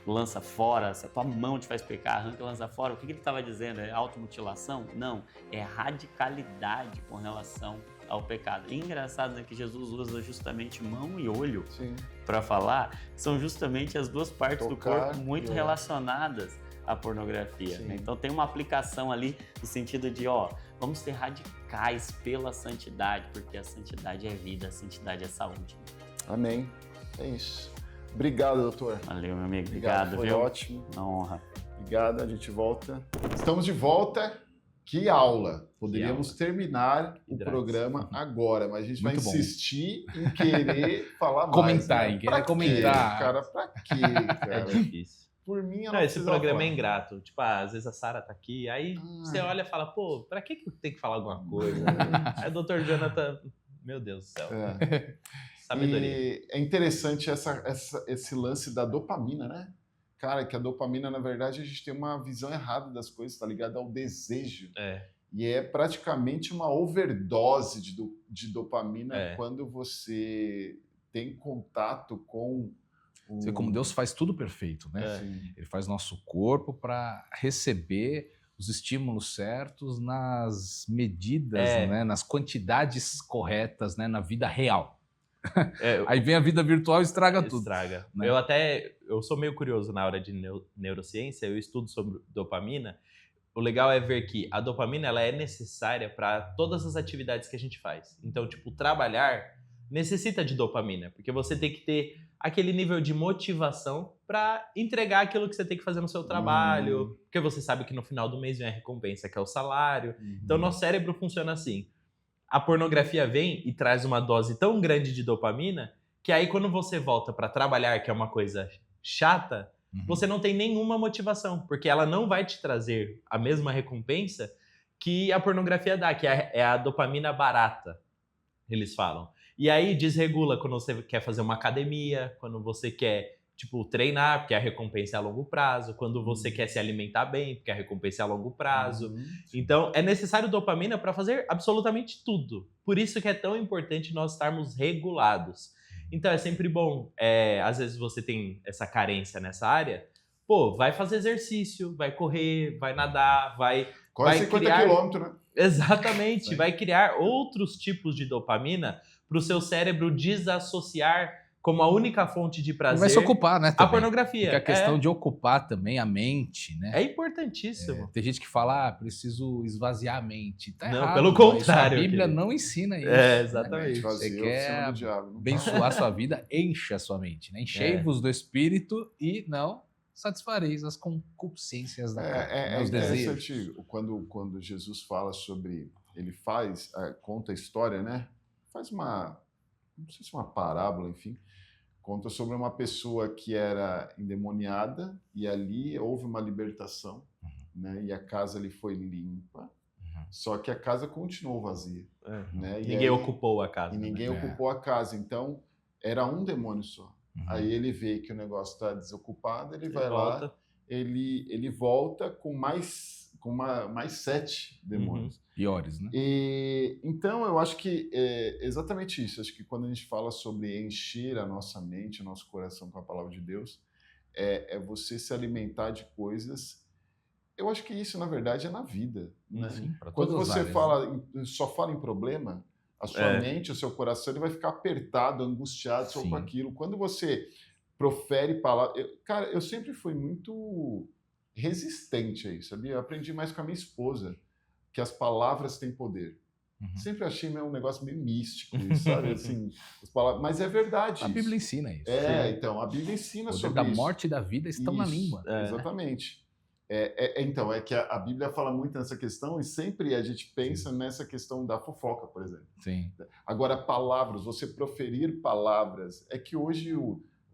lança fora. Se a tua mão te faz pecar, arranca e lança fora. O que ele estava dizendo? É automutilação? Não, é radicalidade com relação ao pecado. E engraçado, né, que Jesus usa justamente mão e olho para falar, são justamente as duas partes do corpo muito relacionadas à pornografia. Né? Então tem uma aplicação ali no sentido de, ó, vamos ser radicais pela santidade, porque a santidade é vida, a santidade é saúde. Amém. É isso. Obrigado, doutor. Valeu, meu amigo. Obrigado, foi viu? ótimo. Uma honra. Obrigado, a gente volta. Estamos de volta. Que aula! Poderíamos terminar o programa agora, mas a gente vai insistir em querer falar mais. Comentar, né? em querer comentar. Cara, pra quê, cara? É difícil. Por mim, não, esse programa é ingrato. Tipo, às vezes a Sara tá aqui, aí você olha e fala, pô, pra que eu tenho que falar alguma coisa? Aí o Dr. Jonathan, meu Deus do céu. Sabedoria. E é interessante esse lance da dopamina, né? Cara, que a dopamina, na verdade, a gente tem uma visão errada das coisas, tá ligado ao desejo. E é praticamente uma overdose de dopamina quando você tem contato com... Você vê como Deus faz tudo perfeito, né? Ele faz nosso corpo para receber os estímulos certos nas medidas, né? Nas quantidades corretas, né? Na vida real. Aí vem a vida virtual e estraga tudo. Estraga. Né? Eu sou meio curioso na hora de neurociência, eu estudo sobre dopamina. O legal é ver que a dopamina ela é necessária para todas as atividades que a gente faz. Então, tipo, trabalhar necessita de dopamina, porque você tem que ter aquele nível de motivação para entregar aquilo que você tem que fazer no seu trabalho, porque você sabe que no final do mês vem a recompensa, que é o salário. Então, nosso cérebro funciona assim. A pornografia vem e traz uma dose tão grande de dopamina que aí quando você volta para trabalhar, que é uma coisa chata, você não tem nenhuma motivação, porque ela não vai te trazer a mesma recompensa que a pornografia dá, que é a dopamina barata, eles falam. E aí desregula quando você quer fazer uma academia, quando você quer, tipo, treinar, porque a recompensa é a longo prazo, quando você quer se alimentar bem, porque a recompensa é a longo prazo. Então, é necessário dopamina para fazer absolutamente tudo. Por isso que é tão importante nós estarmos regulados. Então, é sempre bom, às vezes você tem essa carência nessa área, pô, vai fazer exercício, vai correr, vai nadar, Corre 50 quilômetros, né? Exatamente, vai criar outros tipos de dopamina para o seu cérebro desassociar como a única fonte de prazer. Vai se ocupar, né? Também. A pornografia. Porque a questão de ocupar também a mente, né? É importantíssimo. Tem gente que fala, preciso esvaziar a mente. Tá não, errado, pelo contrário. A Bíblia não ensina isso. Exatamente. Né? Você quer abençoar a sua vida, encha a sua mente. Né? Enchei-vos do Espírito e não satisfareis as concupiscências da carne, os desejos. Quando Jesus fala sobre... Ele conta a história, né? Faz uma... Não sei se uma parábola, enfim. Conta sobre uma pessoa que era endemoniada e ali houve uma libertação, né? E a casa ali foi limpa, só que a casa continuou vazia. Né? Ninguém ocupou a casa. E ninguém ocupou a casa. Então, era um demônio só. Aí ele vê que o negócio está desocupado, ele vai volta. Lá, ele volta com com mais 7 demônios. Piores, né? Então, eu acho que é exatamente isso. Acho que quando a gente fala sobre encher a nossa mente, o nosso coração com a palavra de Deus, é você se alimentar de coisas. Eu acho que isso, na verdade, é na vida. Né? Sim, pra Quando todas as você áreas, só fala em problema, a sua mente, o seu coração, ele vai ficar apertado, angustiado só com aquilo. Quando você profere palavras... Cara, eu sempre fui muito resistente a isso, sabia? Eu aprendi mais com a minha esposa, que as palavras têm poder. Sempre achei um negócio meio místico, isso, sabe? Assim, as palavras... Mas é verdade. A isso. Bíblia ensina isso. Então, a Bíblia ensina o poder sobre da isso. morte e da vida estão na língua. Exatamente. Então, é que a Bíblia fala muito nessa questão e sempre a gente pensa nessa questão da fofoca, por exemplo. Sim. Agora, palavras, você proferir palavras, é que hoje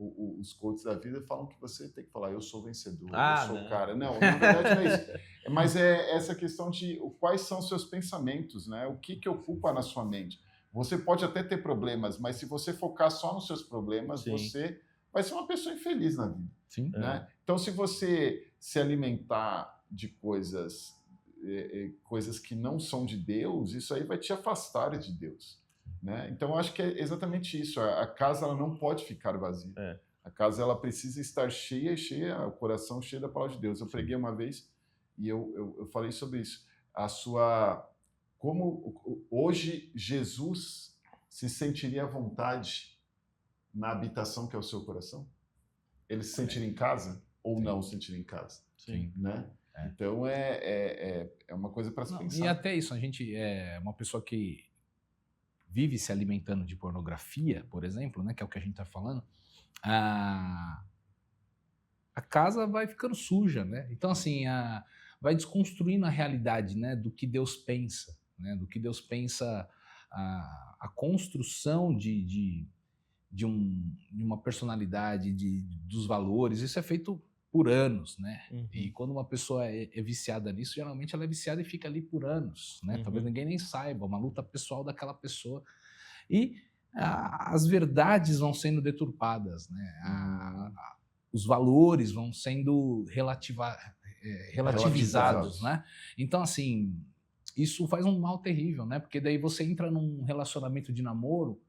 os coaches da vida falam que você tem que falar, eu sou vencedor, eu sou o cara. Não, na verdade não é isso. Mas é essa questão de quais são os seus pensamentos, né? O que ocupa na sua mente. Você pode até ter problemas, mas se você focar só nos seus problemas, você vai ser uma pessoa infeliz na vida. Sim. Né? Então, se você se alimentar de coisas que não são de Deus, isso aí vai te afastar de Deus. Né? Então, eu acho que é exatamente isso. A casa ela não pode ficar vazia. A casa ela precisa estar cheia, o coração cheio da palavra de Deus. Eu preguei uma vez e eu falei sobre isso. Como hoje Jesus se sentiria à vontade na habitação que é o seu coração? Ele se sentiria em casa ou não se sentiria em casa? Sim. Né? Então, é uma coisa para se pensar. E até isso, a gente é uma pessoa que vive se alimentando de pornografia, por exemplo, né, que é o que a gente está falando, a casa vai ficando suja, né? Então, assim, vai desconstruindo a realidade, né, do que Deus pensa, né, do que Deus pensa, a construção de uma personalidade, dos valores. Isso é feito por anos, né? E quando uma pessoa é viciada nisso, geralmente ela é viciada e fica ali por anos, né? Talvez ninguém nem saiba, uma luta pessoal daquela pessoa. E as verdades vão sendo deturpadas, né? Os valores vão sendo relativizados, né? Então, assim, isso faz um mal terrível, né? Porque daí você entra num relacionamento de namoro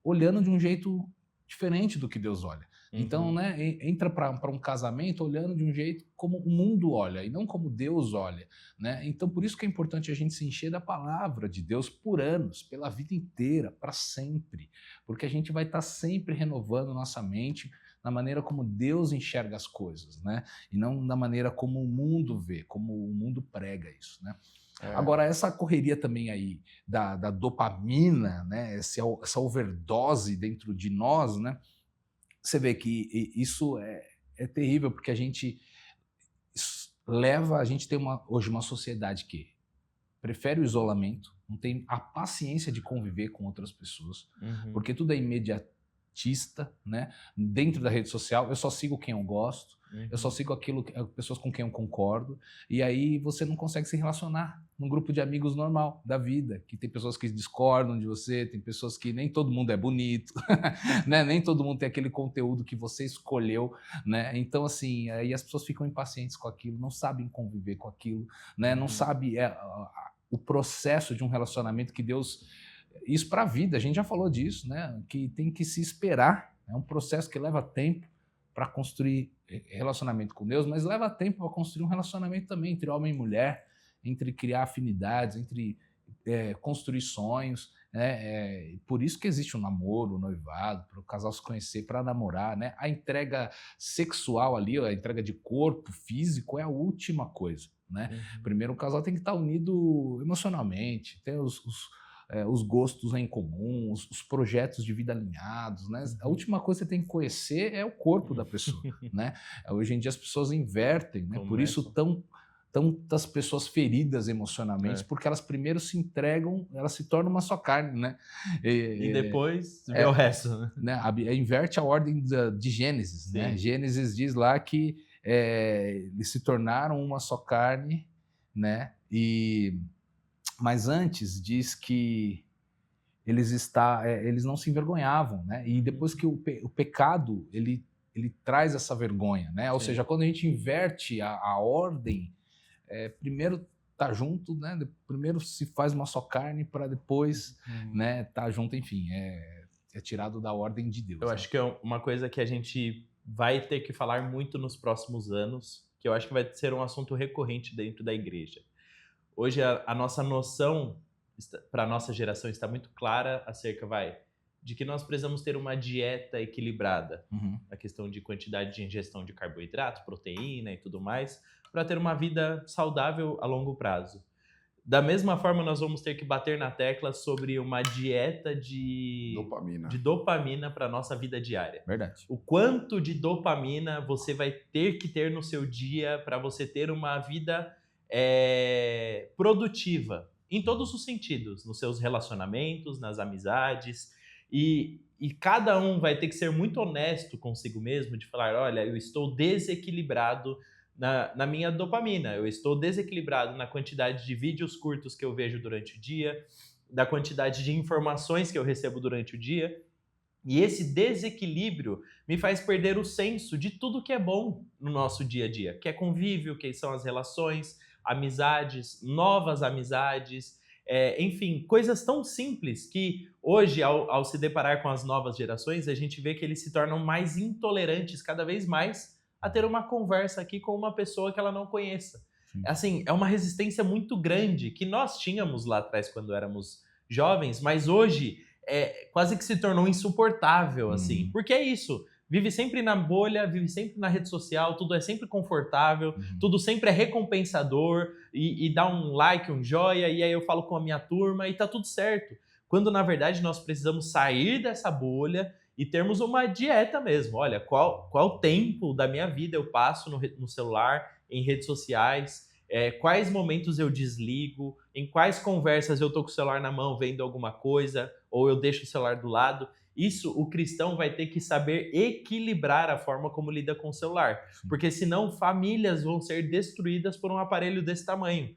olhando de um jeito diferente do que Deus olha. Então, né, entra para um casamento olhando de um jeito como o mundo olha e não como Deus olha, né? Então, por isso que é importante a gente se encher da palavra de Deus por anos, pela vida inteira, para sempre, porque a gente vai estar sempre renovando nossa mente na maneira como Deus enxerga as coisas, né? E não na maneira como o mundo vê, como o mundo prega isso, né? Agora, essa correria também aí da dopamina, né? Essa overdose dentro de nós, né? Você vê que isso é terrível, porque a gente tem hoje uma sociedade que prefere o isolamento, não tem a paciência de conviver com outras pessoas, porque tudo é imediatista, né? Dentro da rede social, eu só sigo quem eu gosto, eu só sigo pessoas com quem eu concordo, e aí você não consegue se relacionar num grupo de amigos normal da vida, que tem pessoas que discordam de você, tem pessoas que nem todo mundo é bonito, né? Nem todo mundo tem aquele conteúdo que você escolheu, né? Então, assim, aí as pessoas ficam impacientes com aquilo, não sabem conviver com aquilo, né? Não sabem o processo de um relacionamento que Deus... Isso para a vida, a gente já falou disso, né? Que tem que se esperar, é um processo que leva tempo para construir relacionamento com Deus, mas leva tempo para construir um relacionamento também entre homem e mulher, entre criar afinidades, entre construir sonhos, né? Por isso que existe o namoro, o noivado, para o casal se conhecer, para namorar, né? A entrega sexual ali, a entrega de corpo físico é a última coisa, né? Primeiro o casal tem que estar unido emocionalmente, ter os gostos em comum, os projetos de vida alinhados, né? A última coisa que você tem que conhecer é o corpo da pessoa, né? Hoje em dia as pessoas invertem, né? Por isso tantas pessoas feridas emocionalmente, porque elas primeiro se entregam, elas se tornam uma só carne, né? E depois vê o resto, né? Inverte a ordem de Gênesis, né? Gênesis diz lá que eles se tornaram uma só carne, né? Mas antes diz que eles não se envergonhavam, né? E depois que o pecado ele traz essa vergonha, né? Ou seja, quando a gente inverte a ordem primeiro tá junto, né? Primeiro se faz uma só carne para depois, né, tá junto, enfim, é tirado da ordem de Deus. Eu né? acho que é uma coisa que a gente vai ter que falar muito nos próximos anos, que eu acho que vai ser um assunto recorrente dentro da igreja. Hoje a nossa noção para a nossa geração está muito clara acerca, de que nós precisamos ter uma dieta equilibrada. A questão de quantidade de ingestão de carboidrato, proteína e tudo mais, para ter uma vida saudável a longo prazo. Da mesma forma, nós vamos ter que bater na tecla sobre uma dieta de dopamina para a nossa vida diária. Verdade. O quanto de dopamina você vai ter que ter no seu dia para você ter uma vida produtiva, em todos os sentidos, nos seus relacionamentos, nas amizades, e cada um vai ter que ser muito honesto consigo mesmo, de falar, olha, eu estou desequilibrado na minha dopamina, eu estou desequilibrado na quantidade de vídeos curtos que eu vejo durante o dia, da quantidade de informações que eu recebo durante o dia, e esse desequilíbrio me faz perder o senso de tudo que é bom no nosso dia a dia, que é convívio, que são as relações, amizades, novas amizades, enfim, coisas tão simples que hoje, ao se deparar com as novas gerações, a gente vê que eles se tornam mais intolerantes cada vez mais a ter uma conversa aqui com uma pessoa que ela não conheça. Sim. Assim, é uma resistência muito grande que nós tínhamos lá atrás quando éramos jovens, mas hoje quase que se tornou insuportável, assim, porque é isso. Vive sempre na bolha, vive sempre na rede social, tudo é sempre confortável, tudo sempre é recompensador, e dá um like, um joia, e aí eu falo com a minha turma e tá tudo certo. Quando, na verdade, nós precisamos sair dessa bolha e termos uma dieta mesmo. Olha, qual tempo da minha vida eu passo no celular, em redes sociais, quais momentos eu desligo, em quais conversas eu tô com o celular na mão vendo alguma coisa, ou eu deixo o celular do lado. Isso o cristão vai ter que saber equilibrar a forma como lida com o celular. Sim. Porque senão famílias vão ser destruídas por um aparelho desse tamanho.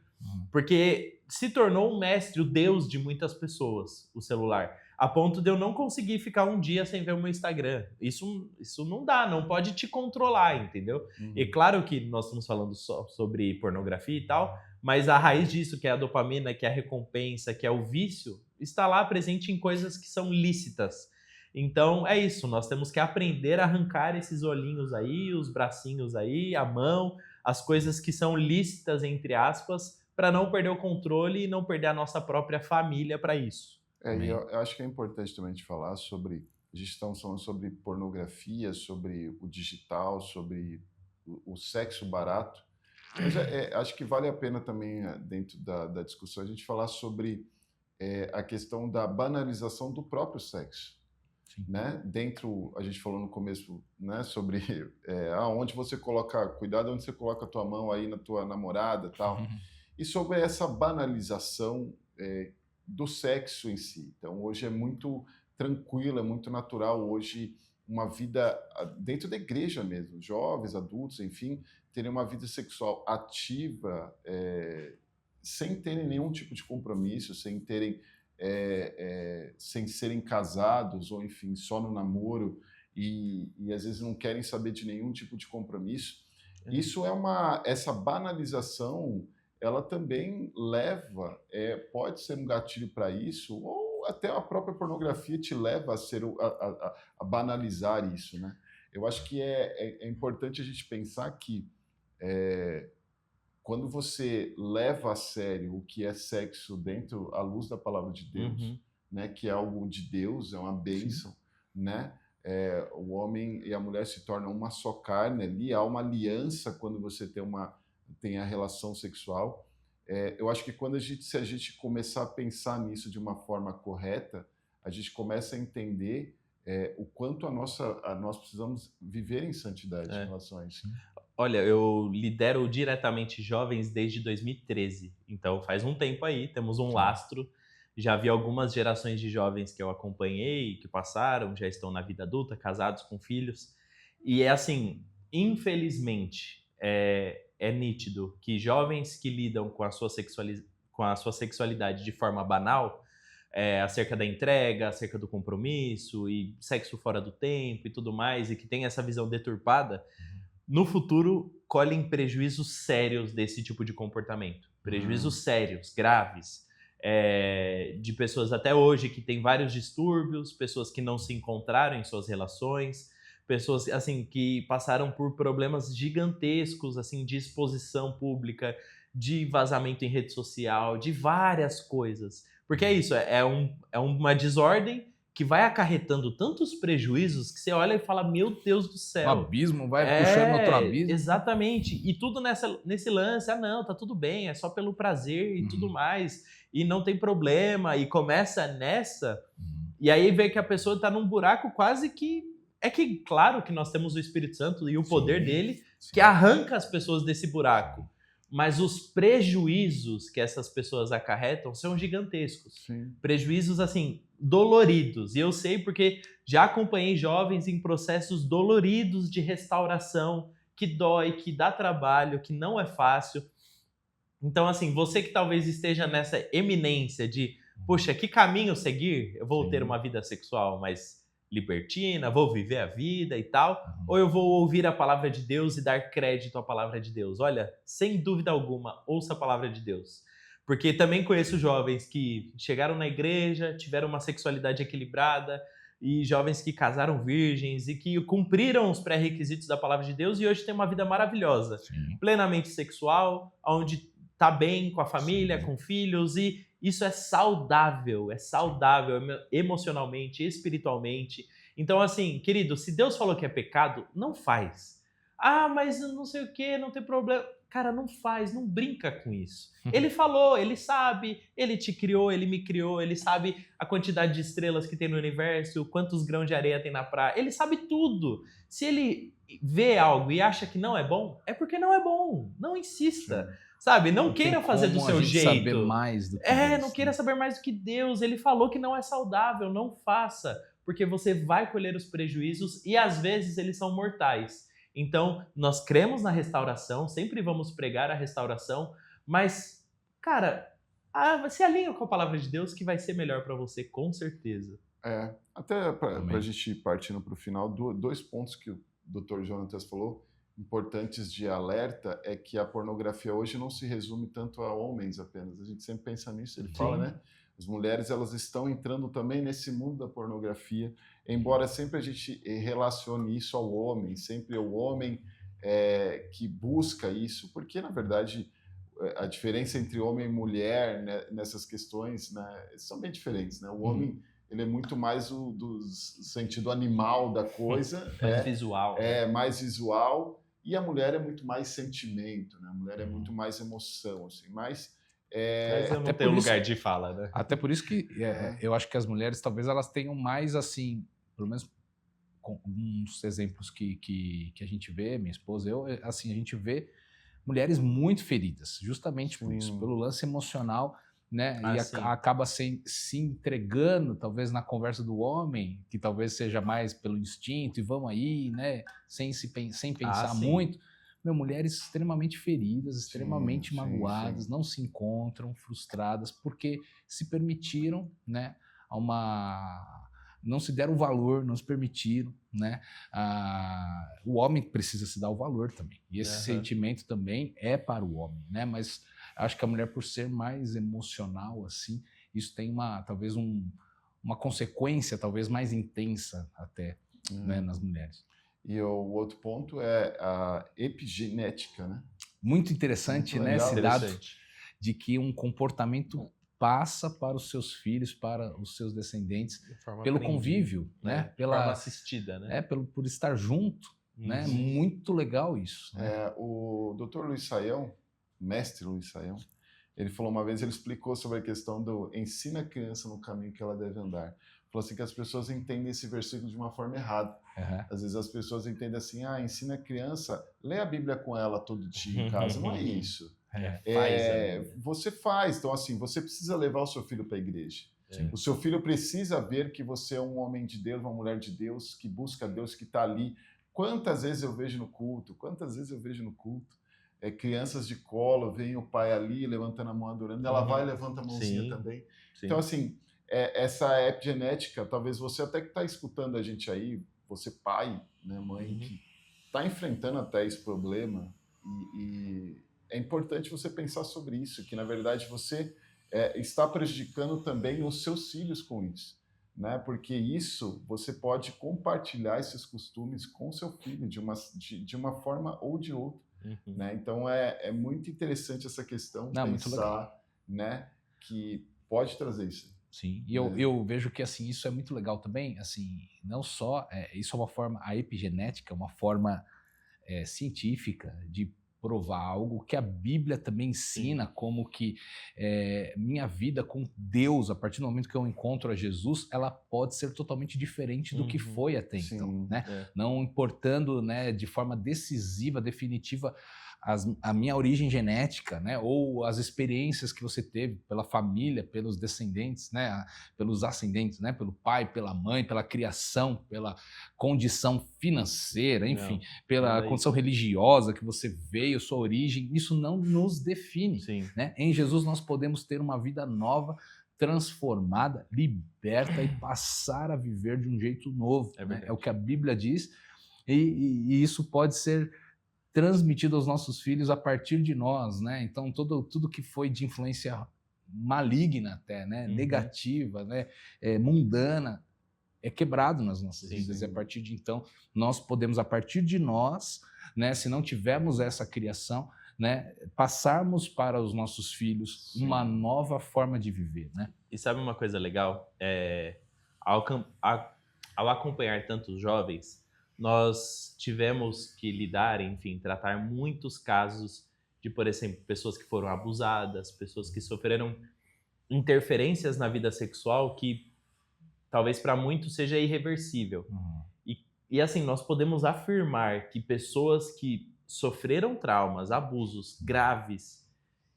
Porque se tornou um mestre, o Deus de muitas pessoas, o celular. A ponto de eu não conseguir ficar um dia sem ver o meu Instagram. Isso não dá, não pode te controlar, entendeu? E claro que nós estamos falando só sobre pornografia e tal, mas a raiz disso, que é a dopamina, que é a recompensa, que é o vício, está lá presente em coisas que são lícitas. Então é isso, nós temos que aprender a arrancar esses olhinhos aí, os bracinhos aí, a mão, as coisas que são lícitas, entre aspas, para não perder o controle e não perder a nossa própria família para isso. E eu acho que é importante também a gente falar sobre, a gente está falando sobre pornografia, sobre o digital, sobre o sexo barato, mas acho que vale a pena também, dentro da discussão, a gente falar sobre a questão da banalização do próprio sexo. Né? A gente falou no começo, né, sobre onde você coloca, cuidado onde você coloca a tua mão aí na tua namorada e tal, e sobre essa banalização do sexo em si. Então hoje é muito tranquilo, é muito natural hoje uma vida dentro da igreja mesmo, jovens, adultos, enfim, terem uma vida sexual ativa, sem terem nenhum tipo de compromisso, sem serem casados, ou enfim, só no namoro, e às vezes não querem saber de nenhum tipo de compromisso. Isso essa banalização, ela também leva, pode ser um gatilho para isso, ou até a própria pornografia te leva a banalizar isso, né? Eu acho que é importante a gente pensar que quando você leva a sério o que é sexo dentro à luz da palavra de Deus, né, que é algo de Deus, é uma bênção, né? O homem e a mulher se tornam uma só carne ali, há uma aliança quando você tem a relação sexual. Eu acho que se a gente começar a pensar nisso de uma forma correta, a gente começa a entender o quanto nós precisamos viver em santidade em relação a isso. Olha, eu lidero diretamente jovens desde 2013, então faz um tempo aí, temos um lastro. Já vi algumas gerações de jovens que eu acompanhei, que passaram, já estão na vida adulta, casados com filhos. E é assim, infelizmente, é nítido que jovens que lidam com a sua sexualidade de forma banal, acerca da entrega, acerca do compromisso e sexo fora do tempo e tudo mais, e que tem essa visão deturpada, no futuro colhem prejuízos sérios desse tipo de comportamento. Prejuízos sérios, graves. De pessoas até hoje que têm vários distúrbios, pessoas que não se encontraram em suas relações, pessoas assim que passaram por problemas gigantescos assim de exposição pública, de vazamento em rede social, de várias coisas. Porque é isso, é uma desordem que vai acarretando tantos prejuízos que você olha e fala, meu Deus do O céu. abismo vai puxando outro abismo. Exatamente. E tudo nesse lance, não, tá tudo bem, é só pelo prazer e tudo mais. E não tem problema. E começa nessa, e aí vê que a pessoa tá num buraco quase que... É que, claro, que nós temos o Espírito Santo e o poder dele que arranca as pessoas desse buraco. Mas os prejuízos que essas pessoas acarretam são gigantescos. Sim. Prejuízos, assim, doloridos. E eu sei porque já acompanhei jovens em processos doloridos de restauração, que dói, que dá trabalho, que não é fácil. Então, assim, você que talvez esteja nessa eminência de, poxa, que caminho seguir? Eu vou ter uma vida sexual mais libertina, vou viver a vida e tal, ou eu vou ouvir a palavra de Deus e dar crédito à palavra de Deus? Olha, sem dúvida alguma, ouça a palavra de Deus. Porque também conheço jovens que chegaram na igreja, tiveram uma sexualidade equilibrada, e jovens que casaram virgens e que cumpriram os pré-requisitos da palavra de Deus e hoje têm uma vida maravilhosa, plenamente sexual, onde tá bem com a família, com filhos, e isso é saudável emocionalmente, espiritualmente. Então, assim, querido, se Deus falou que é pecado, não faz. Ah, mas não sei o que, não tem problema. Cara, não faz, não brinca com isso. Ele falou, ele sabe, ele te criou, ele me criou, ele sabe a quantidade de estrelas que tem no universo, quantos grãos de areia tem na praia, ele sabe tudo. Se ele vê algo e acha que não é bom, é porque não é bom. Não insista. Sabe? Não queira fazer do seu jeito. Saber mais do que Deus, não queira saber mais do que Deus. Ele falou que não é saudável, não faça, porque você vai colher os prejuízos e às vezes eles são mortais. Então, nós cremos na restauração, sempre vamos pregar a restauração, mas, cara, se alinha com a palavra de Deus que vai ser melhor para você, com certeza. Até para a gente ir partindo para o final, dois pontos que o Dr. Jonatas falou, importantes de alerta, é que a pornografia hoje não se resume tanto a homens apenas. A gente sempre pensa nisso, ele fala, né? As mulheres, elas estão entrando também nesse mundo da pornografia, embora sempre a gente relacione isso ao homem, sempre é o homem que busca isso, porque, na verdade, a diferença entre homem e mulher, né, nessas questões, né, são bem diferentes, né? O homem, ele é muito mais do sentido animal da coisa. Visual. Mais visual, e a mulher é muito mais sentimento, né? A mulher é muito mais emoção, assim, mas eu não tenho lugar de fala, né? Até por isso que eu acho que as mulheres, talvez elas tenham mais, assim, pelo menos com uns exemplos que a gente vê, minha esposa, assim, a gente vê mulheres muito feridas, justamente por isso, pelo lance emocional, né? Acaba se entregando, talvez, na conversa do homem, que talvez seja mais pelo instinto, e vamos aí, né? Sem pensar muito. Mulheres extremamente feridas, extremamente magoadas, não se encontram, frustradas, porque se permitiram, né, não se deram valor, não se permitiram, né? O homem precisa se dar o valor também, e esse sentimento também é para o homem, né? Mas acho que a mulher, por ser mais emocional, assim, isso tem talvez uma consequência talvez mais intensa até, né, nas mulheres. E o outro ponto é a epigenética, né? Muito interessante, né? Esse dado de que um comportamento passa para os seus filhos, para os seus descendentes, pelo convívio, né? Pela forma assistida, né? Por estar junto, né? Muito legal isso. Né? O Dr. Luiz Saião, mestre Luiz Saião, ele falou uma vez, ele explicou sobre a questão do ensina a criança no caminho que ela deve andar. Falou assim que as pessoas entendem esse versículo de uma forma errada. Às vezes as pessoas entendem assim, ensina a criança, lê a Bíblia com ela todo dia em casa. Não é isso. Você faz. Então, assim, você precisa levar o seu filho para a igreja. O seu filho precisa ver que você é um homem de Deus, uma mulher de Deus, que busca Deus, que está ali. Quantas vezes eu vejo no culto? Crianças de colo, vem o pai ali, levantando a mão, adorando, ela vai e levanta a mãozinha também. Então, assim, essa epigenética, talvez você até que está escutando a gente aí, você pai, né, mãe, que está enfrentando até esse problema e é importante você pensar sobre isso, que na verdade você está prejudicando também os seus filhos com isso, né? Porque isso você pode compartilhar esses costumes com seu filho de uma forma ou de outra, né? Então é muito interessante essa questão, Muito legal. pensar, né, que pode trazer isso. Sim, e eu vejo que assim isso é muito legal também, assim, não só, isso é uma forma, a epigenética é uma forma científica de provar algo que a Bíblia também ensina, como que minha vida com Deus, a partir do momento que eu encontro a Jesus, ela pode ser totalmente diferente do que foi até então, né? Não importando, né, de forma decisiva, definitiva, a minha origem genética, né, ou as experiências que você teve pela família, pelos descendentes, né, pelos ascendentes, né, pelo pai, pela mãe, pela criação, pela condição financeira, enfim, pela condição religiosa que você veio, sua origem, isso não nos define. Né? Em Jesus nós podemos ter uma vida nova, transformada, liberta e passar a viver de um jeito novo. Né? É o que a Bíblia diz e isso pode ser transmitido aos nossos filhos a partir de nós, né? Então tudo que foi de influência maligna até, né? Negativa, né? Mundana, é quebrado nas nossas vidas. E a partir de então, nós podemos, a partir de nós, né? Se não tivermos essa criação, né? Passarmos para os nossos filhos uma nova forma de viver, né? E sabe uma coisa legal? Ao acompanhar tantos jovens, nós tivemos que lidar, enfim, tratar muitos casos de, por exemplo, pessoas que foram abusadas, pessoas que sofreram interferências na vida sexual que talvez para muitos seja irreversível. E assim, nós podemos afirmar que pessoas que sofreram traumas, abusos graves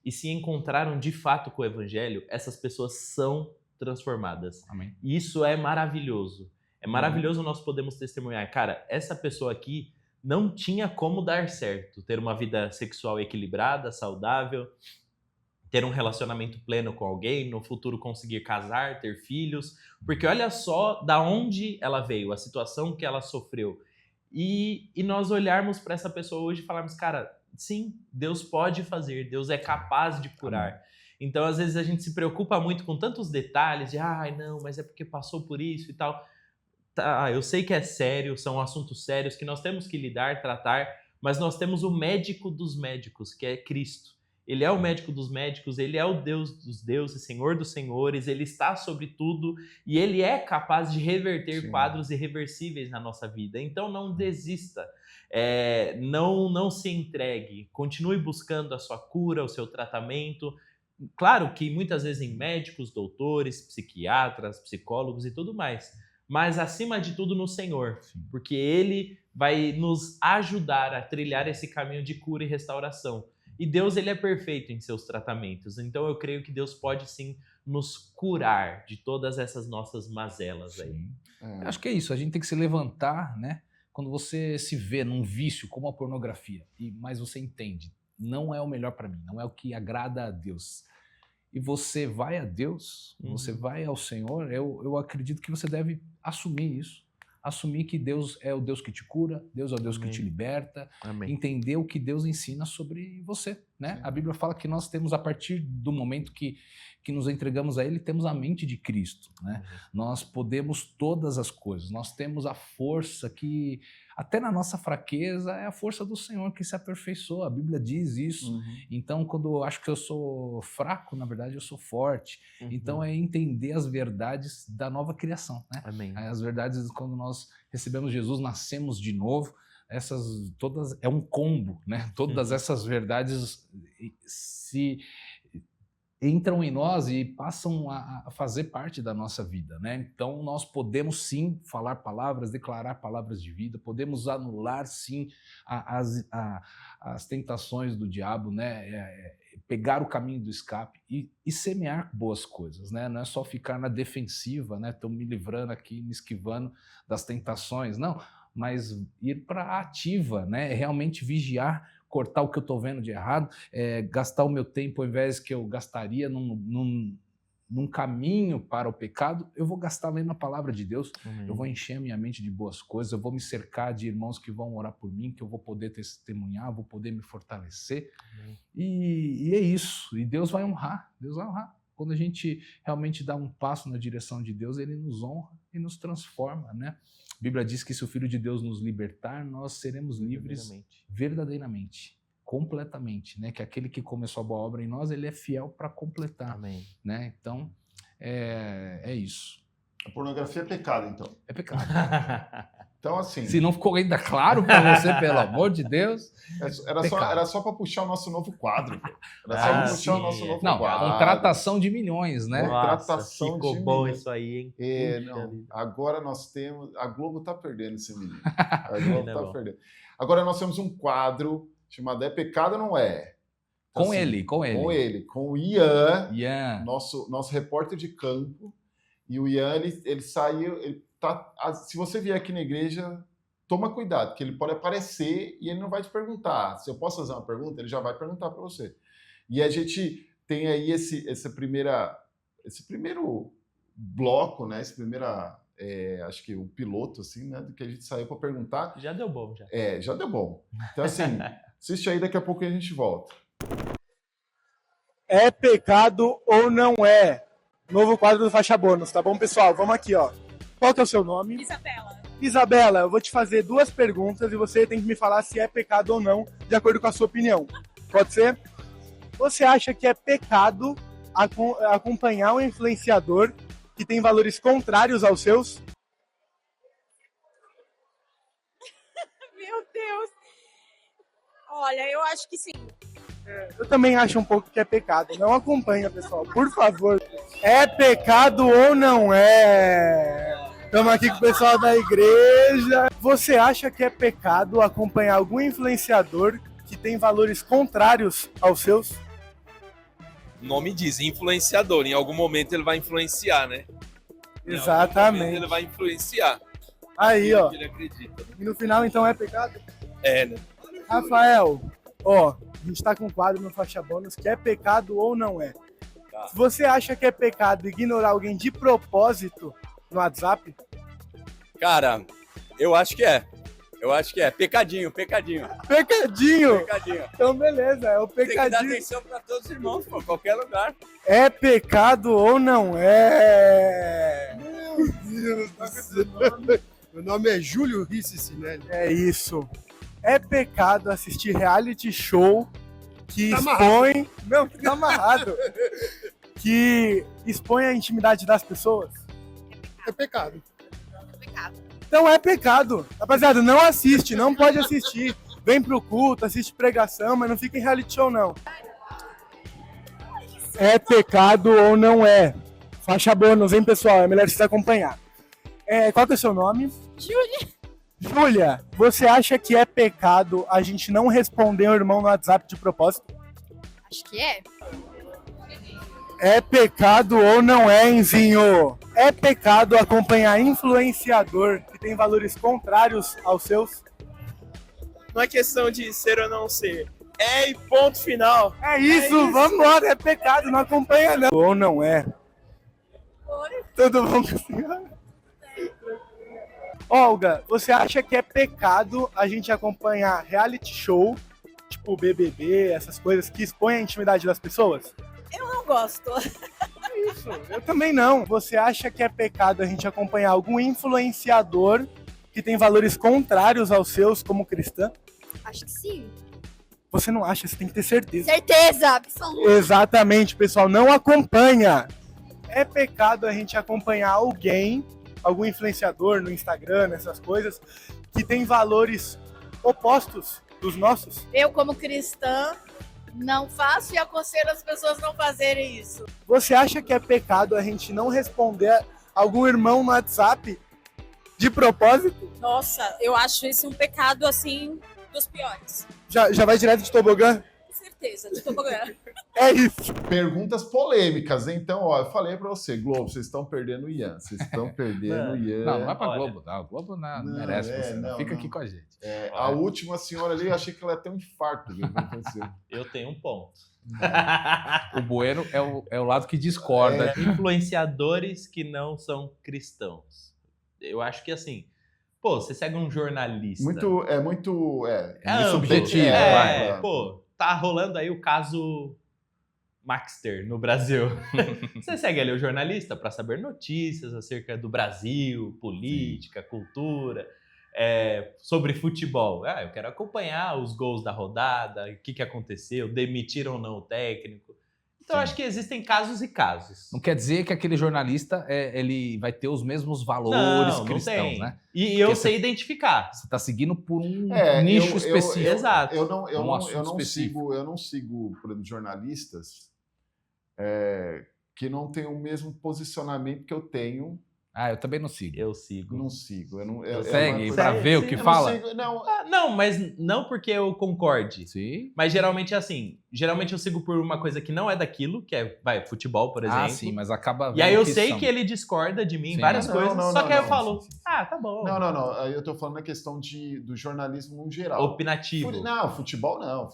e se encontraram de fato com o evangelho, essas pessoas são transformadas. Amém. E isso é maravilhoso. É maravilhoso nós podemos testemunhar, cara, essa pessoa aqui não tinha como dar certo, ter uma vida sexual equilibrada, saudável, ter um relacionamento pleno com alguém, no futuro conseguir casar, ter filhos, porque olha só da onde ela veio, a situação que ela sofreu. E nós olharmos para essa pessoa hoje e falarmos, cara, sim, Deus pode fazer, Deus é capaz de curar. Amém. Então, às vezes, a gente se preocupa muito com tantos detalhes de, não, mas é porque passou por isso e tal. Tá, eu sei que é sério, são assuntos sérios que nós temos que lidar, tratar, mas nós temos o médico dos médicos, que é Cristo. Ele é o médico dos médicos, ele é o Deus dos deuses, Senhor dos senhores, ele está sobre tudo e ele é capaz de reverter quadros irreversíveis na nossa vida. Então não desista, não se entregue, continue buscando a sua cura, o seu tratamento. Claro que muitas vezes em médicos, doutores, psiquiatras, psicólogos e tudo mais, mas acima de tudo no Senhor, porque Ele vai nos ajudar a trilhar esse caminho de cura e restauração. E Deus, Ele é perfeito em seus tratamentos, então eu creio que Deus pode sim nos curar de todas essas nossas mazelas aí. Acho que é isso, a gente tem que se levantar, né? Quando você se vê num vício como a pornografia, mas você entende, não é o melhor para mim, não é o que agrada a Deus. E você vai a Deus, você vai ao Senhor, eu acredito que você deve assumir isso. Assumir que Deus é o Deus que te cura, Deus é o Deus que te liberta, entender o que Deus ensina sobre você, né? A Bíblia fala que nós temos, a partir do momento que nos entregamos a Ele, temos a mente de Cristo, né? Nós podemos todas as coisas, nós temos a força que, até na nossa fraqueza, é a força do Senhor que se aperfeiçoa, a Bíblia diz isso. Então, quando eu acho que eu sou fraco, na verdade eu sou forte. Então, é entender as verdades da nova criação, né? As verdades, quando nós recebemos Jesus, nascemos de novo, essas todas, é um combo, né? Todas essas verdades se entram em nós e passam a fazer parte da nossa vida, né? Então nós podemos sim falar palavras, declarar palavras de vida, podemos anular sim as tentações do diabo, né? Pegar o caminho do escape e semear boas coisas, né? Não é só ficar na defensiva, né? Estão me livrando aqui, me esquivando das tentações, não, mas ir para a ativa, né? Realmente vigiar, cortar o que eu estou vendo de errado, gastar o meu tempo ao invés que eu gastaria num caminho para o pecado, eu vou gastar lendo a palavra de Deus, Amém. eu vou encher a minha mente de boas coisas, eu vou me cercar de irmãos que vão orar por mim, que eu vou poder testemunhar, vou poder me fortalecer. Amém. E é isso. E Deus vai honrar. Deus vai honrar. Quando a gente realmente dá um passo na direção de Deus, Ele nos honra e nos transforma, né? A Bíblia diz que se o Filho de Deus nos libertar, nós seremos livres verdadeiramente, completamente, né? Que aquele que começou a boa obra em nós, Ele é fiel para completar, Amém. né? Então, é isso. A pornografia é pecado, então. É pecado. Então, assim, Se não ficou ainda claro para você, pelo amor de Deus. era só para puxar o nosso novo quadro. Pô. Era só Ah, para puxar o sim. nosso novo Não, quadro. contratação de milhões, né? Nossa, Contratação ficou de bom milhões. isso aí, hein? Puxa Não, vida. agora nós temos. A Globo tá perdendo esse menino. A Globo Ele é tá bom. perdendo. Agora nós temos um quadro chamado É Pecado ou Não É? Então, Com assim, ele. Com o Ian, Ian. nosso repórter de campo. E o Ian, ele saiu. Se você vier aqui na igreja, toma cuidado, que ele pode aparecer e ele não vai te perguntar. Se eu posso fazer uma pergunta, ele já vai perguntar para você. E a gente tem aí esse primeiro bloco, né? Acho que o piloto, assim, né? Do que a gente saiu para perguntar. Já deu bom, já. Já deu bom. Então, assim, assiste aí, daqui a pouco a gente volta. É pecado ou não é? Novo quadro do Faixa Bônus, tá bom, pessoal? Vamos aqui, ó. Qual que é o seu nome? Isabela. Isabela, eu vou te fazer 2 perguntas e você tem que me falar se é pecado ou não, de acordo com a sua opinião. Pode ser? Você acha que é pecado acompanhar um influenciador que tem valores contrários aos seus? Meu Deus. Olha, eu acho que sim. Eu também acho um pouco que é pecado. Não acompanha, pessoal, por favor. É pecado ou não é? Estamos aqui com o pessoal da igreja. Você acha que é pecado acompanhar algum influenciador que tem valores contrários aos seus? O nome diz influenciador. Em algum momento ele vai influenciar, né? Em algum Exatamente. momento ele vai influenciar. Aí, ó. Ele acredita. E no final, então, é pecado? É, né? Rafael, ó, a gente tá com um quadro no Faixa Bônus que é pecado ou não é. Tá. Se você acha que é pecado ignorar alguém de propósito no WhatsApp, Cara, eu acho que é. Eu acho que é. Pecadinho. pecadinho! Pecadinho. Então, beleza, é o Tem que dar pecadinho. atenção pra todos os irmãos, pô. Qualquer lugar. É pecado ou não é? Meu Deus do céu. Meu nome é Júlio Risse Sinelli. É isso. É pecado assistir reality show que Tá expõe... Não, que tá amarrado. Que expõe a intimidade das pessoas. É pecado. Então é pecado. Rapaziada, não assiste, não pode assistir. Vem pro culto, assiste pregação, mas não fica em reality show, não. É pecado ou não é? Faixa bônus, hein, pessoal? É melhor vocês acompanhar. Qual que é o seu nome? Júlia. Júlia, você acha que é pecado a gente não responder o irmão no WhatsApp de propósito? Acho que é. É pecado ou não é, Enzinho? É pecado acompanhar influenciador que tem valores contrários aos seus? Não é questão de ser ou não ser. É e ponto final. É isso, vamos embora, é pecado, não acompanha não. Ou não é? Oi. Tudo bom com a senhora? Olga, você acha que é pecado a gente acompanhar reality show, tipo BBB, essas coisas que expõem a intimidade das pessoas? Eu não gosto. Isso, eu também não. Você acha que é pecado a gente acompanhar algum influenciador que tem valores contrários aos seus como cristã? Acho que sim. Você não acha, você tem que ter certeza. Certeza, absoluta. Exatamente, pessoal, não acompanha. É pecado a gente acompanhar alguém, algum influenciador no Instagram, essas coisas, que tem valores opostos dos nossos? Eu, como cristã, não faço e aconselho as pessoas não fazerem isso. Você acha que é pecado a gente não responder algum irmão no WhatsApp de propósito? Nossa, eu acho isso um pecado, assim, dos piores. Já vai direto de tobogã? Com certeza de tobogã. É isso. Perguntas polêmicas. Então, ó, eu falei pra você, Globo, vocês estão perdendo o Ian. Vocês estão perdendo o Ian. Não vai pra Olha. Globo. Não, Globo não Não, merece você. não, Fica não. aqui com a gente. A última senhora ali, eu achei que ela ia ter um infarto. Viu? O que aconteceu? Eu tenho um ponto. O Bueno é o lado que discorda. Influenciadores que não são cristãos. Eu acho que assim, pô, você segue um jornalista. Muito subjetivo, vai. Pô, tá rolando aí o caso Maxter no Brasil. Você segue ali o jornalista para saber notícias acerca do Brasil, política, cultura, sobre futebol. Eu quero acompanhar os gols da rodada, o que aconteceu, demitiram ou não o técnico. Então, eu acho que existem casos e casos. Não quer dizer que aquele jornalista ele vai ter os mesmos valores Não cristãos, tem. né? E eu Porque sei identificar. Você está seguindo por um nicho específico. Exato. Eu não específico. sigo, por exemplo, jornalistas que não têm o mesmo posicionamento que eu tenho. Eu também não sigo. Eu sigo. Não sigo. Segue pra ver o que fala? Não, mas não porque eu concorde. Sim. Mas geralmente é assim. Geralmente eu sigo por uma coisa que não é daquilo, que é futebol, por exemplo. Sim, mas acaba E aí eu vendo sei são. que ele discorda de mim em Sim. várias coisas. Só que aí eu falo, sim. tá bom. Não. Aí eu tô falando a questão do jornalismo no geral. Opinativo. Futebol não.